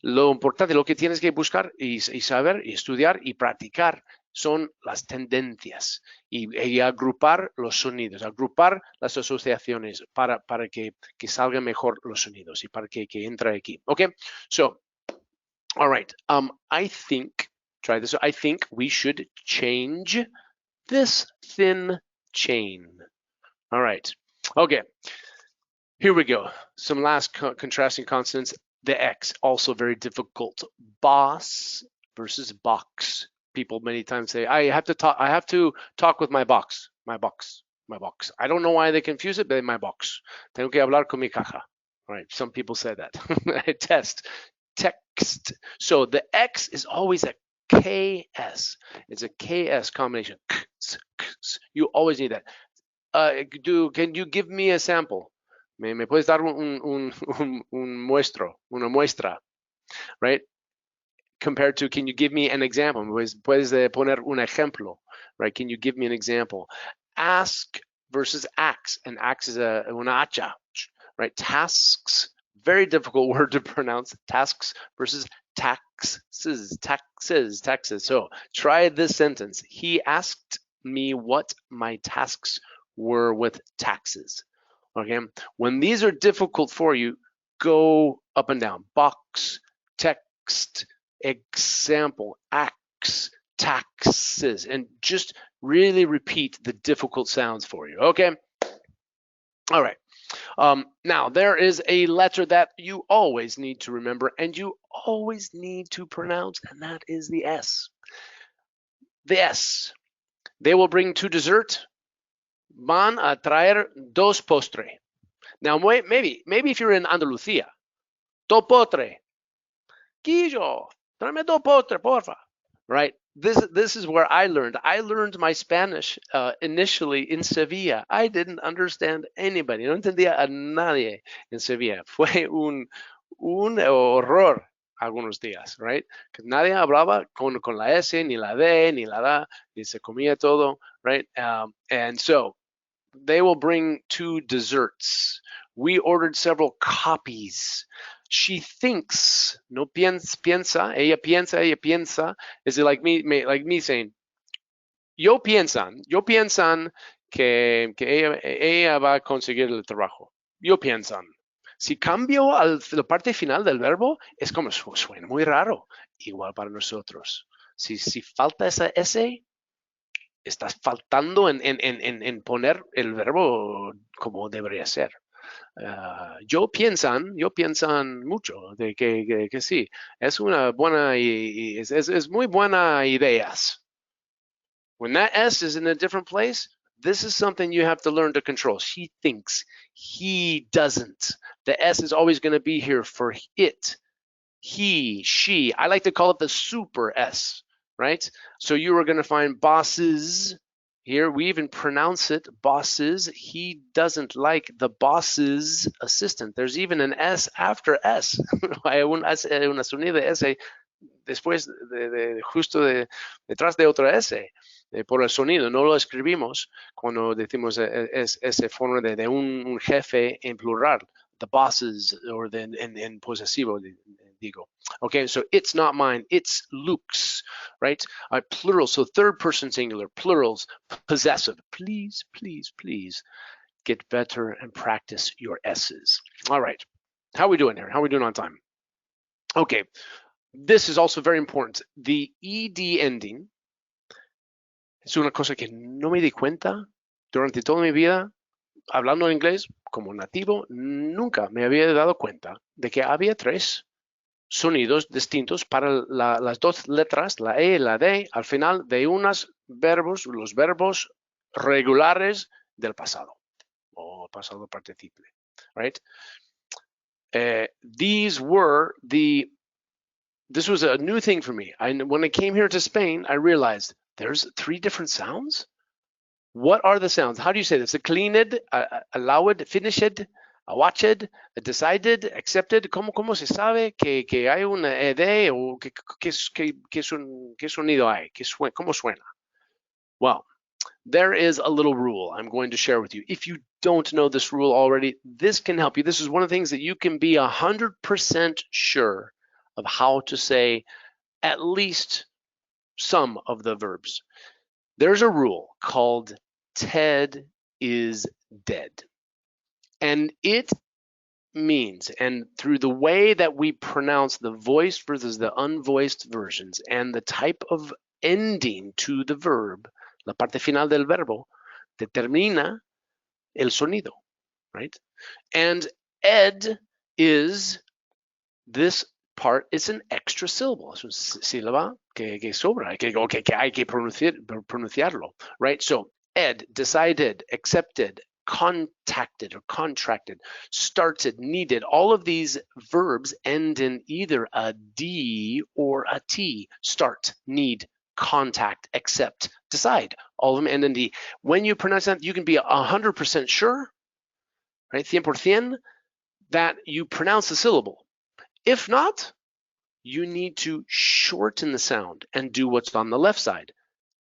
Lo importante, lo que tienes que buscar y saber y estudiar y practicar son las tendencias y agrupar los sonidos, agrupar las asociaciones para que salgan mejor los sonidos y para que entre aquí. Okay, so, all right. I think, try this. I think we should change this thin chain. All right. Okay. Here we go. Some last contrasting consonants. The X, also very difficult. Boss versus box. People many times say, I have to talk with my box. My box. I don't know why they confuse it, but my box. Tengo que hablar con mi caja. All right, some people say that. Text. So the X is always a KS. It's a KS combination. You always need that. Can you give me a sample? ¿Me puedes dar una muestra, right? Compared to, can you give me an example? Puedes poner un ejemplo, right? Can you give me an example? Ask versus axe, and axe is una hacha, right? Tasks, very difficult word to pronounce. Tasks versus taxes. So try this sentence. He asked me what my tasks were with taxes. Okay, when these are difficult for you, go up and down. Box, text, example, axe, taxes, and just really repeat the difficult sounds for you. Okay, all right. Now there is a letter that you always need to remember and you always need to pronounce, and that is the S. The S. They will bring to dessert. Van a traer dos postre. Now, maybe if you're in Andalucía, dos postre. Quillo, tráeme dos postre, porfa. Right? This is where I learned. I learned my Spanish initially in Sevilla. I didn't understand anybody. No entendía a nadie en Sevilla. Fue un horror algunos días, right? Que nadie hablaba con la S, ni la D, ni la da, ni se comía todo, right? And so they will bring 2 desserts. We ordered several copies. She thinks, no piensa, ella piensa. Is it like me saying, yo piensan que ella va a conseguir el trabajo. Yo piensan. Si cambio la parte final del verbo, es como suena muy raro. Igual para nosotros. Si falta esa S, estás faltando en poner el verbo como debería ser. Yo piensan mucho de que sí, es una buena es muy buena ideas. When that S is in a different place, this is something you have to learn to control. She thinks, he doesn't. The S is always going to be here for it. He, she. I like to call it the super S, right? So you are going to find bosses. Here we even pronounce it bosses. He doesn't like the boss's assistant. There's even an S after S. Hay una sonido de S después justo detrás de otra S por el sonido. No lo escribimos cuando decimos ese forma de un jefe en plural. The bosses or en posesivo digo. Okay, so it's not mine, it's Luke's, right? Plural, so third person singular, plurals, possessive. Please get better and practice your S's. All right, how are we doing here? How are we doing on time? Okay, this is also very important. The ED ending es una cosa que no me di cuenta durante toda mi vida. Hablando en inglés como nativo, nunca me había dado cuenta de que había 3 sonidos distintos para las 2 letras, la E y la D, al final de los verbos regulares del pasado o pasado participle, right? This was a new thing for me. When I came here to Spain, I realized there's 3 different sounds. What are the sounds? How do you say this? A cleaned, allowed, finished, a watched, a decided, accepted. ¿Cómo se sabe que hay una ed o qué sonido hay? ¿Cómo suena? Well, there is a little rule I'm going to share with you. If you don't know this rule already, this can help you. This is one of the things that you can be 100% sure of how to say at least some of the verbs. There's a rule called Ted is dead. And it means, and through the way that we pronounce the voiced versus the unvoiced versions and the type of ending to the verb, la parte final del verbo, determina el sonido, right? And ed is this part, it's an extra syllable. Es una sílaba que sobra, que hay que pronunciarlo, right? So ed, decided, accepted, contacted or contracted, started, needed. All of these verbs end in either a D or a T. Start, need, contact, accept, decide. All of them end in D. When you pronounce that, you can be 100% sure, right? 100% that you pronounce the syllable. If not, you need to shorten the sound and do what's on the left side.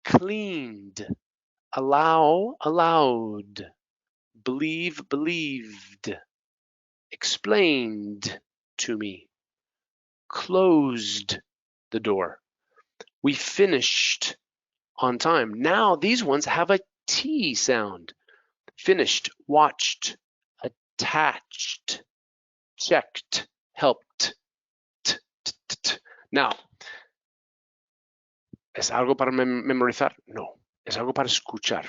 Cleaned, allow, allowed, believe, believed, explained to me, closed the door. We finished on time. Now these ones have a T sound. Finished, watched, attached, checked, helped. Now, ¿es algo para memorizar? No, es algo para escuchar.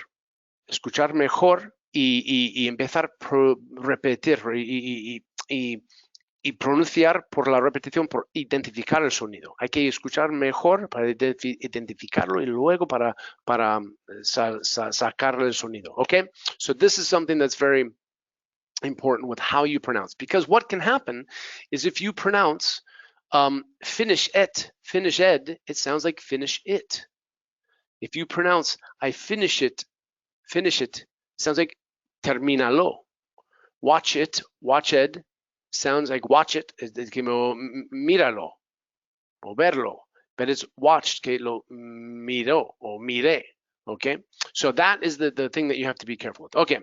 Escuchar mejor y empezar a repetir y pronunciar por la repetición, por identificar el sonido. Hay que escuchar mejor para identificarlo y luego para sacarle el sonido. Okay? So this is something that's very important with how you pronounce, because what can happen is if you pronounce finish it, it sounds like finish it. If you pronounce I finish it, sounds like termínalo. Watch it, watched, sounds like watch it, es como míralo o verlo, but it's watched, que lo miró o miré, okay? So that is the thing that you have to be careful with. Okay.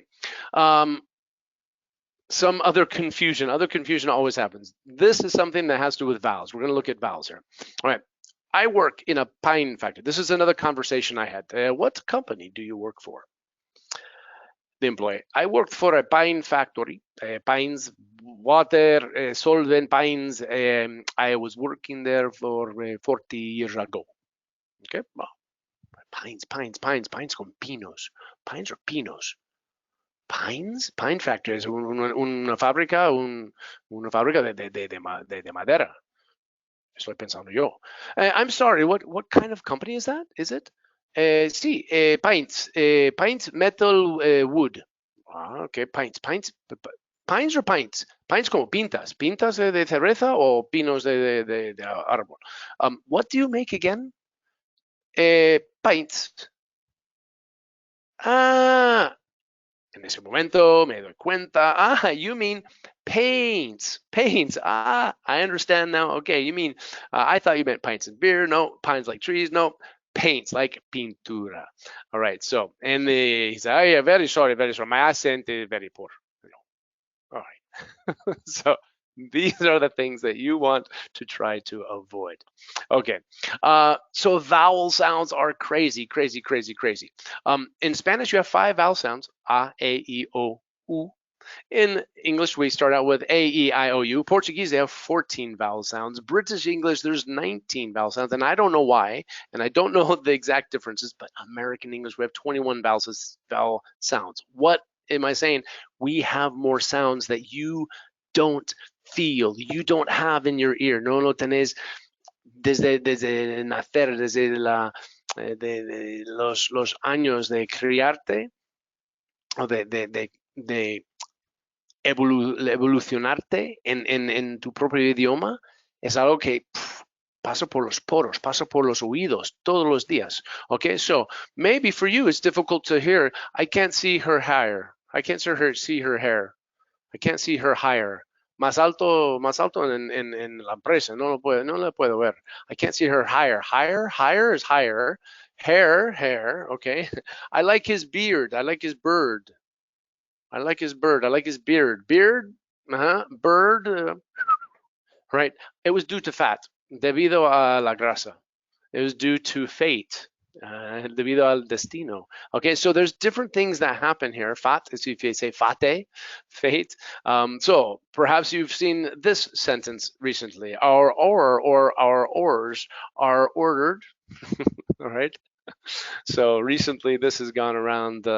Some other confusion always happens. This is something that has to do with vowels. We're going to look at vowels here. All right. I work in a pine factory. This is another conversation I had. What company do you work for? The employee. I worked for a pine factory, pines, water, solvent pines. I was working there for 40 years ago. Okay. Well, pines con pinos. Pines or pinos. Pines, pine factory es una fábrica, una fábrica de madera. Estoy pensando yo. I'm sorry, what kind of company is that? Is it? Sí, pints, metal, wood. Ah, okay, pints or pints? Pints como pintas de cerveza o pinos de árbol. What do you make again? Pints. Ah, en ese momento me doy cuenta. Ah, you mean paints. Ah, I understand now. Okay, you mean, I thought you meant pints and beer. No, pines like trees. No, paints like pintura. All right, so, and he said, oh, yeah, very sorry. My accent is very poor. All right. So these are the things that you want to try to avoid. Okay, so vowel sounds are crazy. In Spanish, you have 5 vowel sounds, a, e, I, o, u. In English, we start out with a, e, I, o, u. Portuguese, they have 14 vowel sounds. British English, there's 19 vowel sounds, and I don't know why, and I don't know the exact differences, but American English, we have 21 vowel sounds. What am I saying? We have more sounds that you don't feel, you don't have in your ear. No lo tenés desde nacer, desde de los años de criarte o de evolucionarte en tu propio idioma es algo que pasa por los poros, pasa por los oídos todos los días. Okay, so maybe for you it's difficult to hear, I can't see her hair. I can't see her hair. I can't see her higher. Más alto en la empresa, no la puedo ver. I can't see her higher. Higher is higher. Hair, okay. I like his beard. I like his bird. I like his bird. I like his beard. Beard, bird, right? It was due to fat, debido a la grasa. It was due to fate, debido al destino. Okay, so there's different things that happen here. Fat is if you say fate, fate. So perhaps you've seen this sentence recently. Our oars are ordered. All right. So recently this has gone around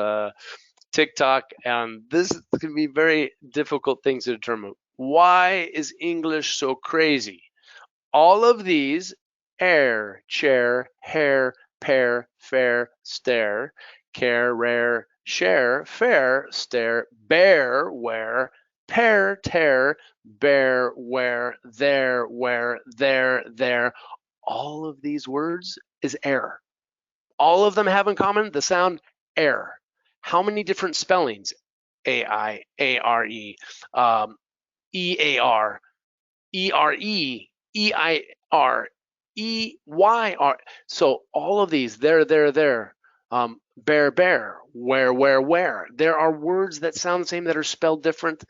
TikTok, and this can be very difficult things to determine. Why is English so crazy? All of these, air, chair, hair, pair, fair, stare, care, rare, share, fair, stare, bear, wear, pair, tear, bear, where, there. All of these words is air. All of them have in common the sound air. How many different spellings? A-I, A-R-E, E-A-R, E-R-E, E-I-R, E-Y-R. So all of these, there, bear, where. There are words that sound the same that are spelled different.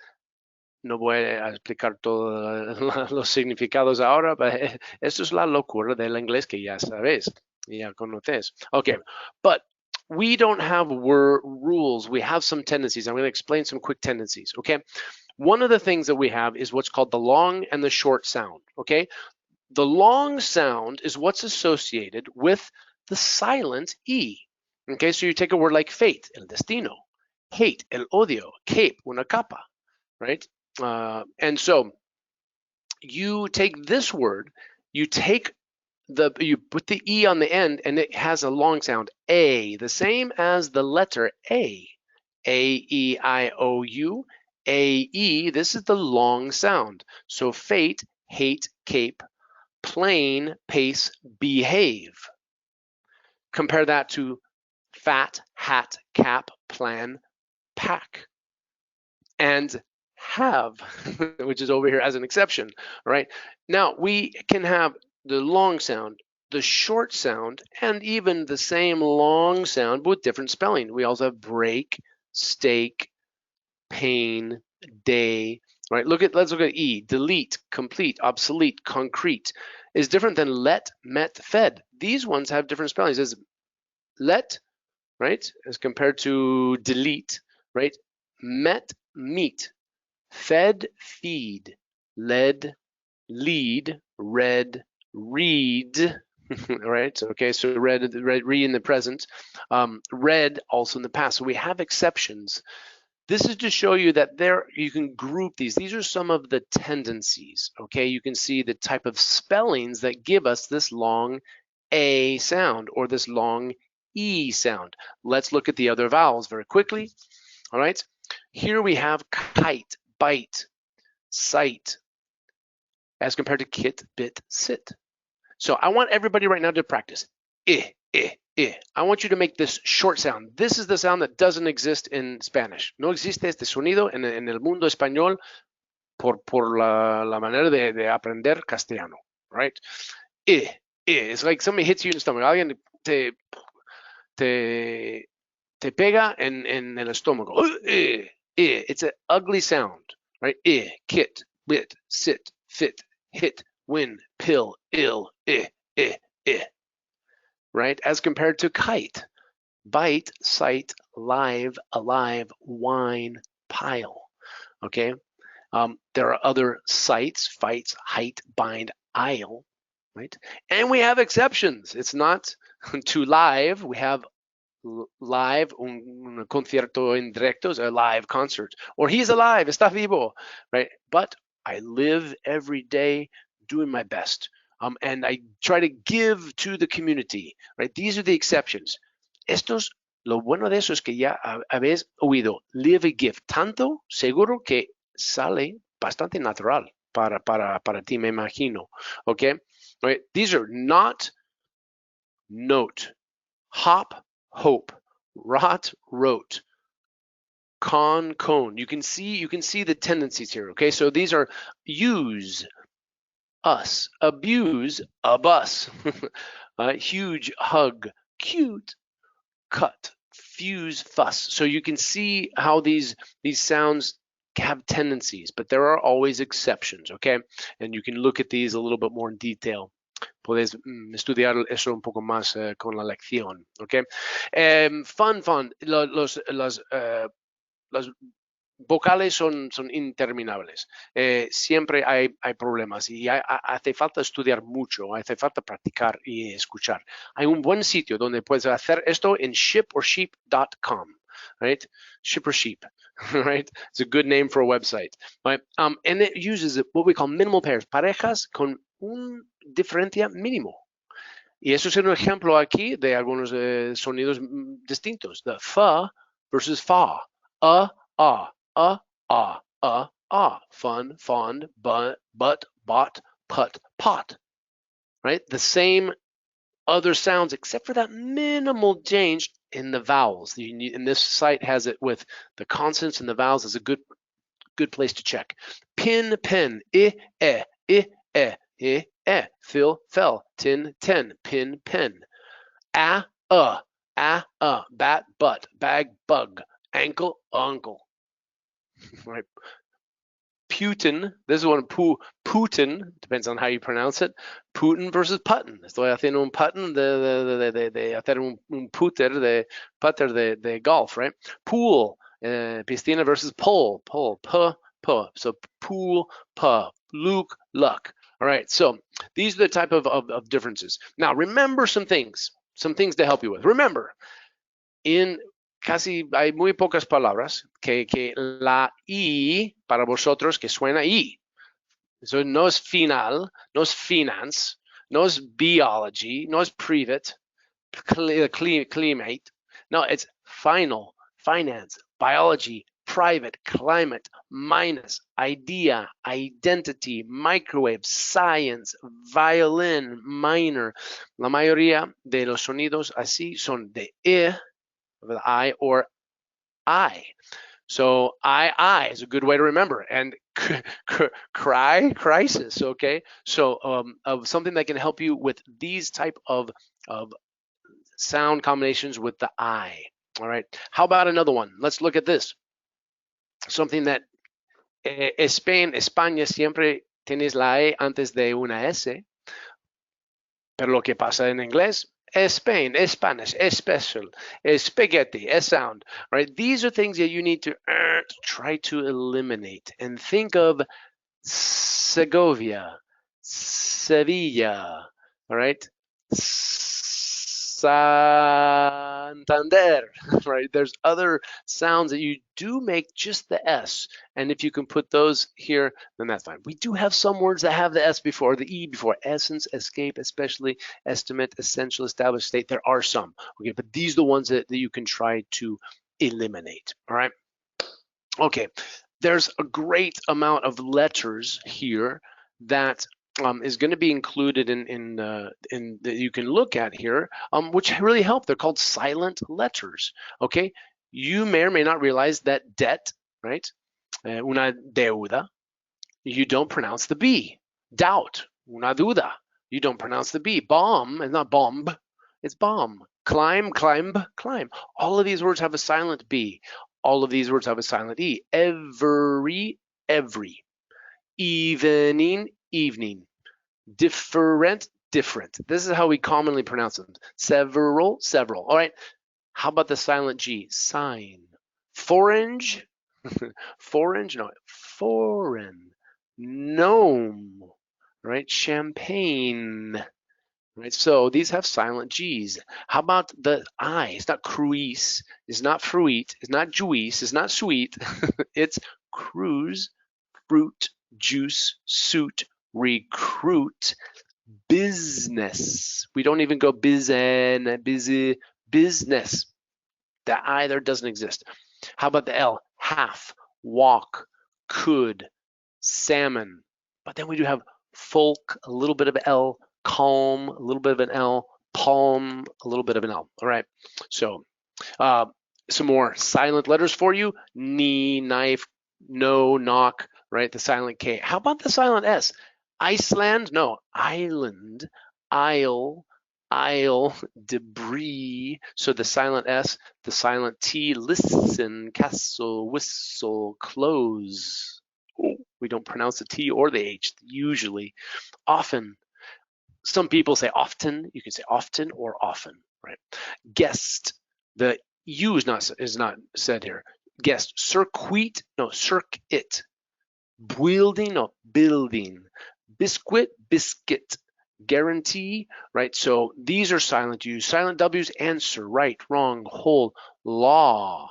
No voy a explicar todos los significados ahora, pero esto es la locura del inglés que ya sabes, ya conoces. Okay, but we don't have rules. We have some tendencies. I'm going to explain some quick tendencies, okay? One of the things that we have is what's called the long and the short sound, okay? The long sound is what's associated with the silent E, okay? So you take a word like fate, el destino, hate, el odio, cape, una capa, right? And so you take this word, you put the E on the end, and it has a long sound, A, the same as the letter A. A-E-I-O-U, A-E, this is the long sound. So fate, hate, cape, plain, pace, behave. Compare that to fat, hat, cap, plan, pack. And have, which is over here as an exception, right? Now we can have the long sound, the short sound, and even the same long sound but with different spelling. We also have break, stake, pain, day, right? Let's look at E. Delete, complete, obsolete, concrete is different than let, met, fed. These ones have different spellings. As let, right, as compared to delete, right? Met, meet. Fed, feed, led, lead, read, read, right? Okay, so read in the present, read also in the past. So we have exceptions. This is to show you that you can group these. These are some of the tendencies, okay? You can see the type of spellings that give us this long A sound or this long E sound. Let's look at the other vowels very quickly, all right? Here we have kite, bite, sight, as compared to kit, bit, sit. So I want everybody right now to practice. I. I want you to make this short sound. This is the sound that doesn't exist in Spanish. No existe este sonido en el mundo español por la manera de aprender castellano, right? I. It's like somebody hits you in the stomach. Alguien te pega en el estómago. It's an ugly sound, right? Kit, bit, sit, fit, hit, win, pill, ill, right? As compared to kite, bite, sight, live, alive, wine, pile, okay? There are other sights, fights, height, bind, aisle, right? And we have exceptions. It's not to live. We have live, un concierto en directo, a live concert, or he's alive, está vivo, right? But I live every day doing my best. and I try to give to the community, right? These are the exceptions. Lo bueno de eso es que ya habéis oído live a give, tanto seguro que sale bastante natural para ti, me imagino, okay? Right? These are not, note, hop, hope, rot, wrote, con, cone. You can see the tendencies here, okay? So these are use, us, abuse, a bus, huge, hug, cute, cut, fuse, fuss. So you can see how these sounds have tendencies, but there are always exceptions, okay? And you can look at these a little bit more in detail. Puedes estudiar eso un poco más con la lección, okay? Fun. Las vocales son interminables. Siempre hay problemas y hace falta estudiar mucho, hace falta practicar y escuchar. Hay un buen sitio donde puedes hacer esto en shiporsheep.com, right? Ship or sheep, right? It's a good name for a website, right? And it uses what we call minimal pairs, parejas con un diferencia mínimo. Y eso es un ejemplo aquí de algunos sonidos distintos. The fa versus fa, fun, fond, but, bought, put, pot, right? The same other sounds except for that minimal change in the vowels. And this site has it with the consonants and the vowels as a good place to check. Pin, pen, fill, fell, tin, ten, pin, pen. Bat, butt, bag, bug, ankle, uncle. Right. Putin, this is one, Putin, depends on how you pronounce it. Putin versus Putin. Estoy haciendo un Putin de hacer un putter de golf, right? Pool, piscina versus pole, so pool, Luke, luck. All right, so these are the type of differences. Now, remember some things to help you with. Remember, casi hay muy pocas palabras que la I para vosotros que suena I. Eso no es final, no es finance, no es biology, no es private, climate. No, it's final, finance, biology, private, climate, minus, idea, identity, microwave, science, violin, minor. La mayoría de los sonidos así son de with I or I. So I is a good way to remember, and crisis, okay? So of something that can help you with these type of sound combinations with the I. All right, how about another one? Let's look at this. Something that España siempre tienes la E antes de una S, pero lo que pasa en inglés, Spain, Spanish, special, spaghetti, sound, right? These are things that you need to try to eliminate and think of Segovia, Sevilla, all right? Santander, right? There's other sounds that you do make just the S, and if you can put those here, then that's fine. We do have some words that have the S before, the E before, essence, escape, especially, estimate, essential, established state. There are some, okay, but these are the ones that you can try to eliminate, all right? Okay, there's a great amount of letters here that is going to be included in that you can look at here, which really help. They're called silent letters. Okay, you may or may not realize that debt, right? Una deuda. You don't pronounce the B. Doubt. Una duda. You don't pronounce the B. Bomb is not bomb. It's bomb. Climb, climb, climb. All of these words have a silent B. All of these words have a silent E. Every. Evening, evening. Different. This is how we commonly pronounce them. Several. All right. How about the silent G? Sign. Forange. No. Foreign. Gnome. Right. Champagne. Right. So these have silent G's. How about the I? It's not cruise. It's not fruit. It's not juice. It's not sweet. It's cruise, fruit, juice, suit, recruit, business. We don't even go busy, business. The I there doesn't exist. How about the L? Half, walk, could, salmon. But then we do have folk, a little bit of L, calm, a little bit of an L, palm, a little bit of an L. All right. So some more silent letters for you. Knee, knife, no, knock, right? The silent K. How about the silent S? Iceland? No, island, isle, debris. So the silent S, the silent T, listen, castle, whistle, close. Oh, we don't pronounce the T or the H usually. Often. Some people say often. You can say often or often, right? Guest. The U is not said here. Guest. Circuit. No, circuit. Building. No, building. Biscuit. Biscuit. Guarantee, right? So these are silent U's. Silent W's, answer, right, wrong, whole, law.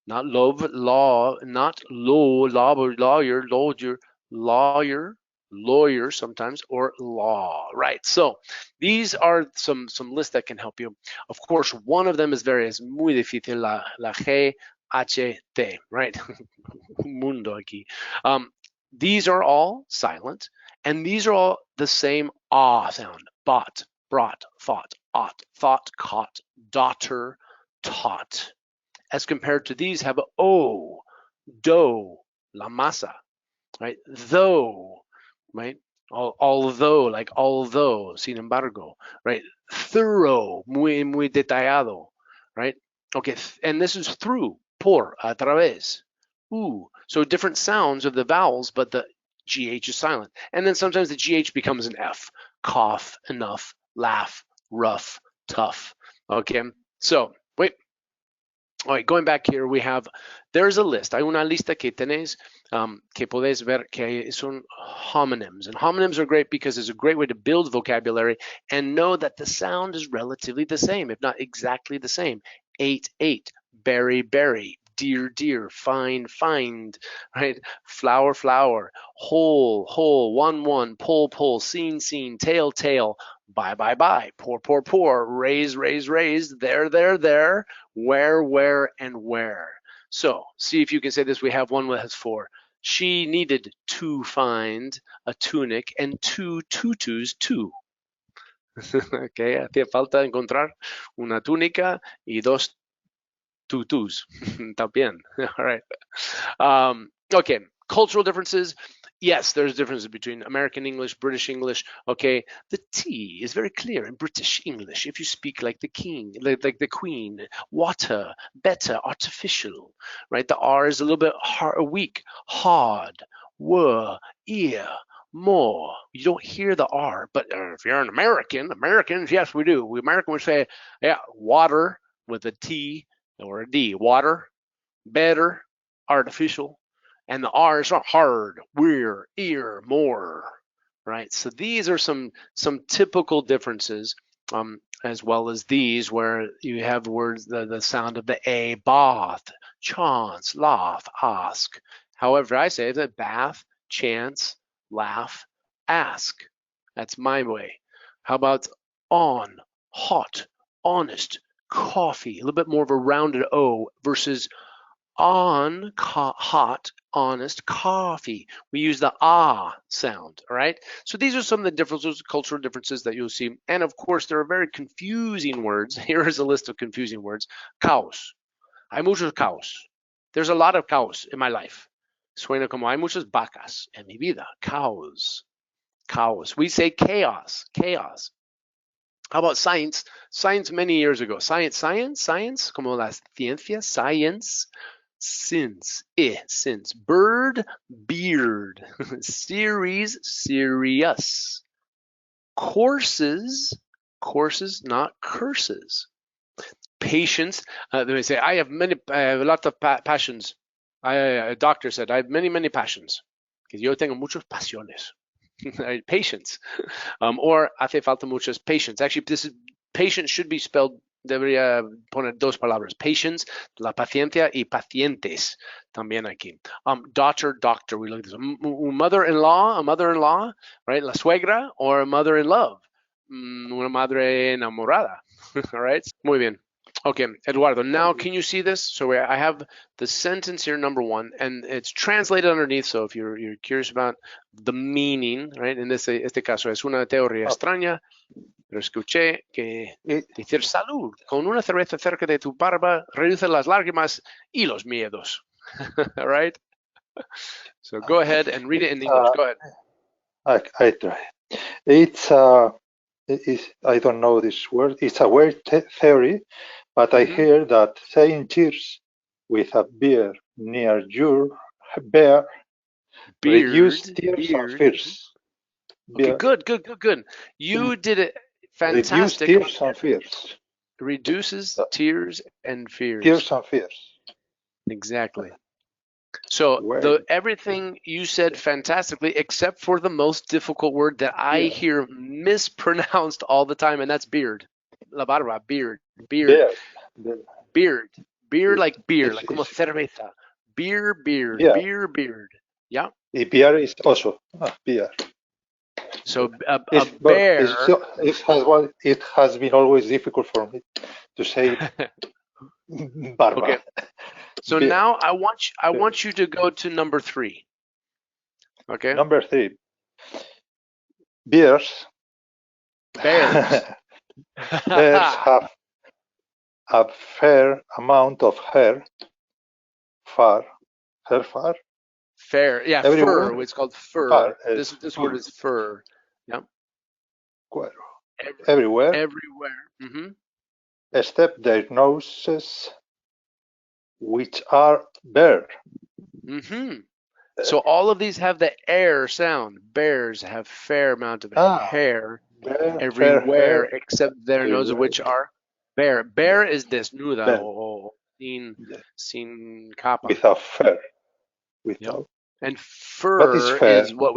Not love, law, not law, lawyer, lawyer sometimes, or law, right? So these are some lists that can help you. Of course, one of them is muy difícil, la G, H, T, right? Mundo aquí. These are all silent, and these are all the same ah sound. Bought, brought, fought, ought, thought, caught, daughter, taught. As compared to these, have o, do, la masa, right? Though, right? Although, like although, sin embargo, right? Thorough, muy detallado, right? Okay, and this is through, por, a través, So different sounds of the vowels, but the GH is silent. And then sometimes the GH becomes an F, cough, enough, laugh, rough, tough. Okay, so wait. All right, going back here, there's a list. Hay una lista que tenés, que podés ver que son homonyms. And homonyms are great because it's a great way to build vocabulary and know that the sound is relatively the same, if not exactly the same. Ate, berry, berry, dear, dear, find, find, right? Flower, flower, whole, whole, one, pull, scene, tail, buy, pour, raise, there, where, and where. So see if you can say this. We have one that has 4. She needed to find a tunic and 2 tutus too. Okay, hacía falta encontrar una túnica y 2 tutus. También. All right. Okay, cultural differences. Yes, there's differences between American English, British English. Okay, the T is very clear in British English. If you speak like the king, like the queen, water, better, artificial, right? The R is a little bit weak, hard, were, ear, more. You don't hear the R, but if you're an Americans, yes, we do. American would say, yeah, water with a T or a D, water, better, artificial. And the R's are hard, we're, ear, more, right? So these are some typical differences, as well as these where you have words, the sound of the A, bath, chance, laugh, ask. However, I say that bath, chance, laugh, ask. That's my way. How about on, hot, honest, coffee, a little bit more of a rounded O versus on, hot, honest, coffee. We use the ah sound, all right? So these are some of the differences, cultural differences that you'll see. And of course, there are very confusing words. Here is a list of confusing words. Caos. Hay muchos caos. There's a lot of caos in my life. Suena como hay muchas vacas en mi vida. Caos. Caos. We say chaos. Chaos. How about science? Science many years ago. Science, como la ciencia, science. Since, since. Bird, beard. Series, serious. Courses, not curses. Patience, they say, I have a lot of passions. A doctor said, I have many passions. Yo tengo muchas pasiones. Patience. Or hace falta muchas patience. Actually, patience should be spelled, debería poner 2 palabras. Patience, la paciencia, y pacientes. también aquí. Daughter, doctor, we look at this. Un mother-in-law, right? La suegra, or a mother-in-love. Una madre enamorada, all right? Muy bien. Okay, Eduardo, now can you see this? So I have the sentence here, number 1, and it's translated underneath, so if you're curious about the meaning, right? En este caso es una teoría extraña, pero escuché que decir salud con una cerveza cerca de tu barba reduce las lágrimas y los miedos. All right? So go ahead and read it in English. Go ahead. I try. I don't know this word. It's a weird theory, but I hear that saying cheers with a beer near your bear reduce tears and fears. Okay, good. You did it fantastic. Reduce tears and fears. Reduces tears and fears. Tears and fears. Exactly. So everything you said fantastically, except for the most difficult word that I hear mispronounced all the time, and that's beard. La barba, beard. Beard like beer, like como cerveza. Beard. Yeah. The beer is also beer. So a bear. It has been always difficult for me to say barba. Okay. So now I want you to go to number 3. Okay. Number 3. Bears. Bears have a fair amount of hair. Fur. Fair, yeah, everywhere. Fur. It's called fur. This word is fur. Yeah. Everywhere. Mm-hmm. Except their noses, which are bare. Mm-hmm. So all of these have the air sound. Bears have fair amount of hair everywhere, except their noses, which are bare. Bare is desnuda o sin capa. Without fur. Without. And fur is what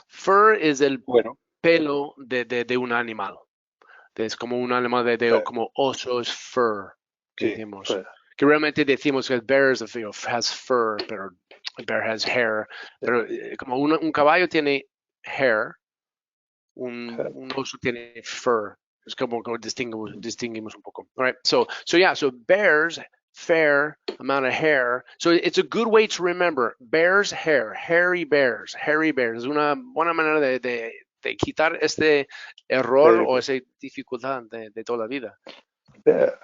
fur is el pelo de un animal. Es como un animal de como oso es fur. Que decimos. Que realmente decimos que el bear has fur, pero el bear has hair. Pero como un caballo tiene hair, un oso tiene fur. Es como distinguimos un poco. All right. So bears, fair amount of hair. So it's a good way to remember. Bears, hair, hairy bears. Es una buena manera de quitar este error o esa dificultad de toda la vida. Bear.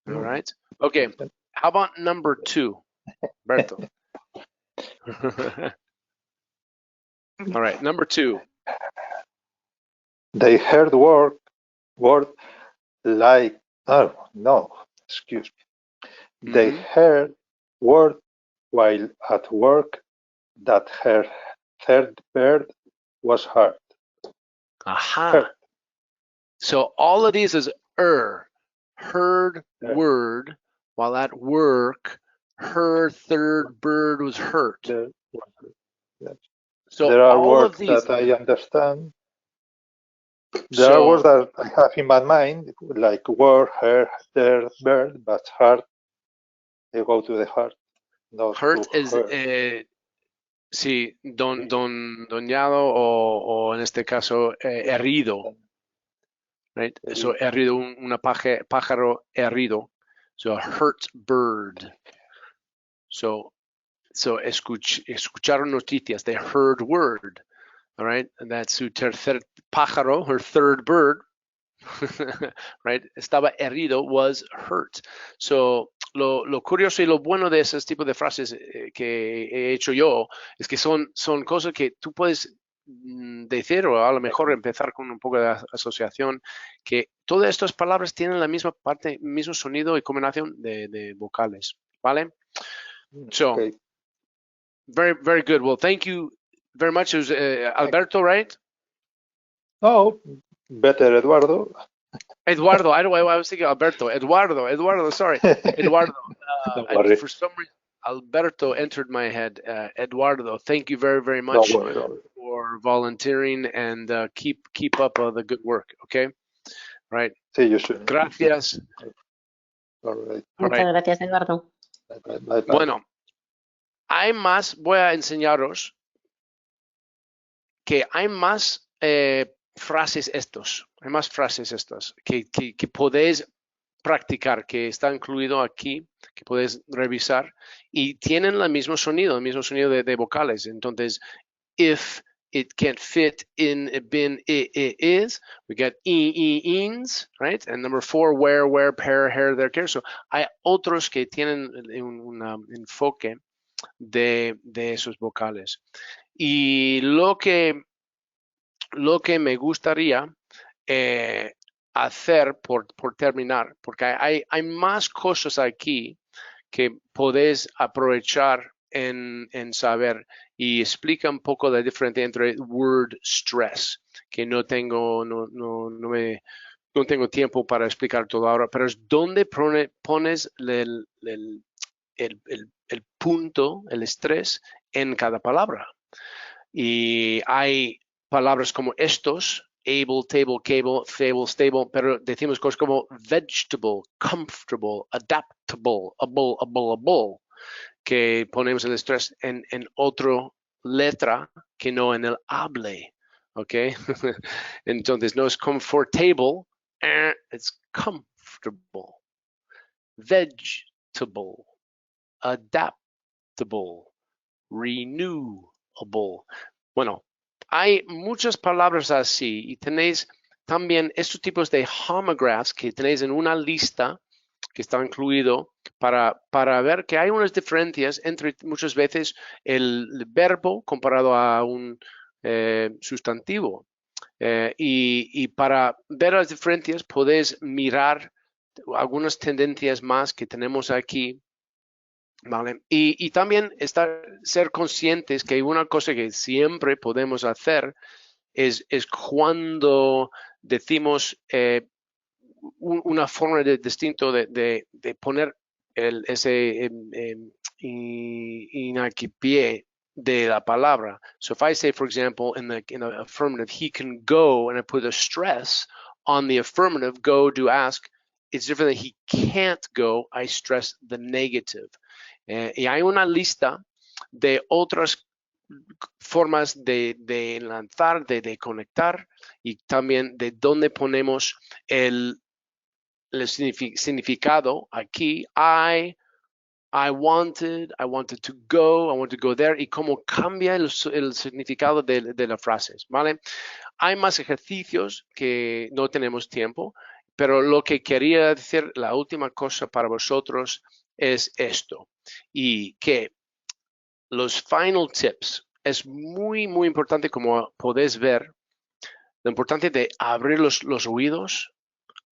All right. Okay. How about number 2, Berto? All right. Number 2. They heard word like excuse me. They heard word while at work that her third bird was hurt. Aha. Hurt. So all of these is heard word while at work. Her third bird was hurt. So there are all words of these that I understand. There are words that I have in my mind, like word, her, their, bird, but heart, they go to the heart. Hurt is, sí, doñado o en este caso herido. Right? So herido, una pájaro herido. So a hurt bird. So escucharon noticias. They heard word. All right, and that's su tercer pájaro, her third bird, right? Estaba herido, was hurt. So lo curioso y lo bueno de esos tipos de frases que he hecho yo es que son cosas que tú puedes decir o a lo mejor empezar con un poco de asociación, que todas estas palabras tienen la misma parte, mismo sonido y combinación de vocales, ¿vale? So, very, very good. Well, thank you very much. It was Alberto, right? No, better Eduardo. Eduardo. I was thinking Alberto. Eduardo. Sorry, Eduardo. For some reason, Alberto entered my head. Eduardo, thank you very, very much for volunteering and keep up the good work. Okay, right. See you soon. Gracias. All right. Muchas gracias, Eduardo. Bye. Bueno. hay más, voy a enseñaros que hay más frases hay más frases estas que podéis practicar, que está incluido aquí, que podéis revisar y tienen el mismo sonido de vocales. Entonces, if it can't fit in a bin, it is. We got ins, right? And number 4, where, pair, hair, there, care. So hay otros que tienen un enfoque de esos vocales. Y lo que me gustaría hacer por terminar, porque hay más cosas aquí que podéis aprovechar en saber, y explica un poco la diferencia entre word stress, que no tengo tiempo para explicar todo ahora, pero es donde pones el punto, el estrés en cada palabra. Y hay palabras como estos, able, table, cable, fable, stable, pero decimos cosas como vegetable, comfortable, adaptable, able, que ponemos el estrés en otra letra que no en el hable, ¿ok? Entonces no es comfortable, it's comfortable, vegetable, adaptable, renewable. Bueno, hay muchas palabras así y tenéis también estos tipos de homographs que tenéis en una lista que está incluido para ver que hay unas diferencias entre muchas veces el verbo comparado a un sustantivo. Y para ver las diferencias podéis mirar algunas tendencias más que tenemos aquí. ¿Vale? Y también ser conscientes que una cosa que siempre podemos hacer es cuando decimos una forma distinta de poner ese inaquipié de la palabra. So if I say, for example, in the affirmative, he can go, and I put a stress on the affirmative, go, do, ask, it's different than he can't go, I stress the negative. Y hay una lista de otras formas de lanzar, de conectar, y también de dónde ponemos el significado aquí. I wanted to go, I want to go there, y cómo cambia el significado de las frases, ¿vale? Hay más ejercicios que no tenemos tiempo, pero lo que quería decir, la última cosa para vosotros es esto, y que los final tips es muy, muy importante, como podéis ver, lo importante de abrir los oídos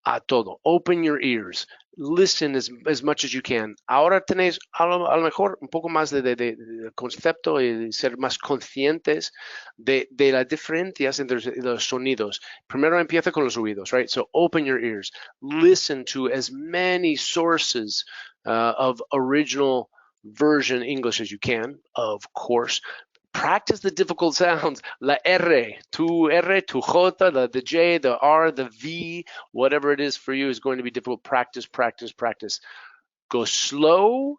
a todo. Open your ears. Listen as much as you can. Ahora tenéis a lo mejor un poco más de concepto y ser más conscientes de las diferencias entre los sonidos. Primero empieza con los oídos, right? So open your ears. Listen to as many sources of original version English as you can, of course. Practice the difficult sounds. La R, tu J, the J, the R, the V, whatever it is for you is going to be difficult. Practice, practice, practice. Go slow,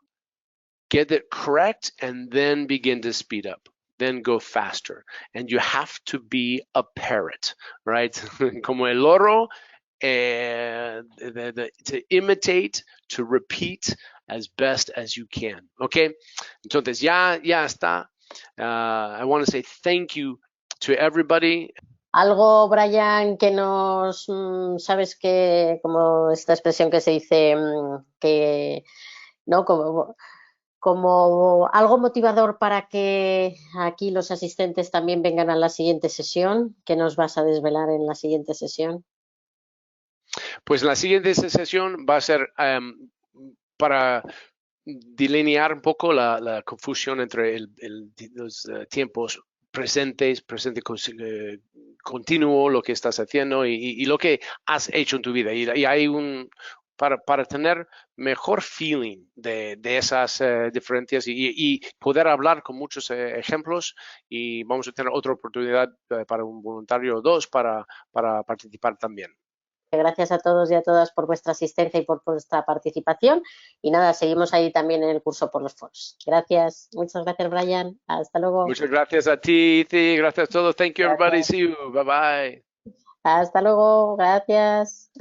get it correct, and then begin to speed up. Then go faster. And you have to be a parrot, right? Como el loro, to imitate, to repeat as best as you can. Okay? Entonces, ya está. I want to say thank you to everybody. Algo, Brian, que nos, sabes que, como esta expresión que se dice, que, ¿no? Como algo motivador para que aquí los asistentes también vengan a la siguiente sesión. ¿Qué nos vas a desvelar en la siguiente sesión? Pues la siguiente sesión va a ser para delinear un poco la confusión entre los tiempos presente continuo, lo que estás haciendo y lo que has hecho en tu vida. Y hay para tener mejor feeling de esas diferencias y poder hablar con muchos ejemplos, y vamos a tener otra oportunidad para un voluntario o dos para participar también. Gracias a todos y a todas por vuestra asistencia y por vuestra participación. Y nada, seguimos ahí también en el curso por los foros. Gracias. Muchas gracias, Brian. Hasta luego. Muchas gracias a ti, Ithi. Gracias a todos. Thank you, everybody. Gracias. See you. Bye bye. Hasta luego. Gracias.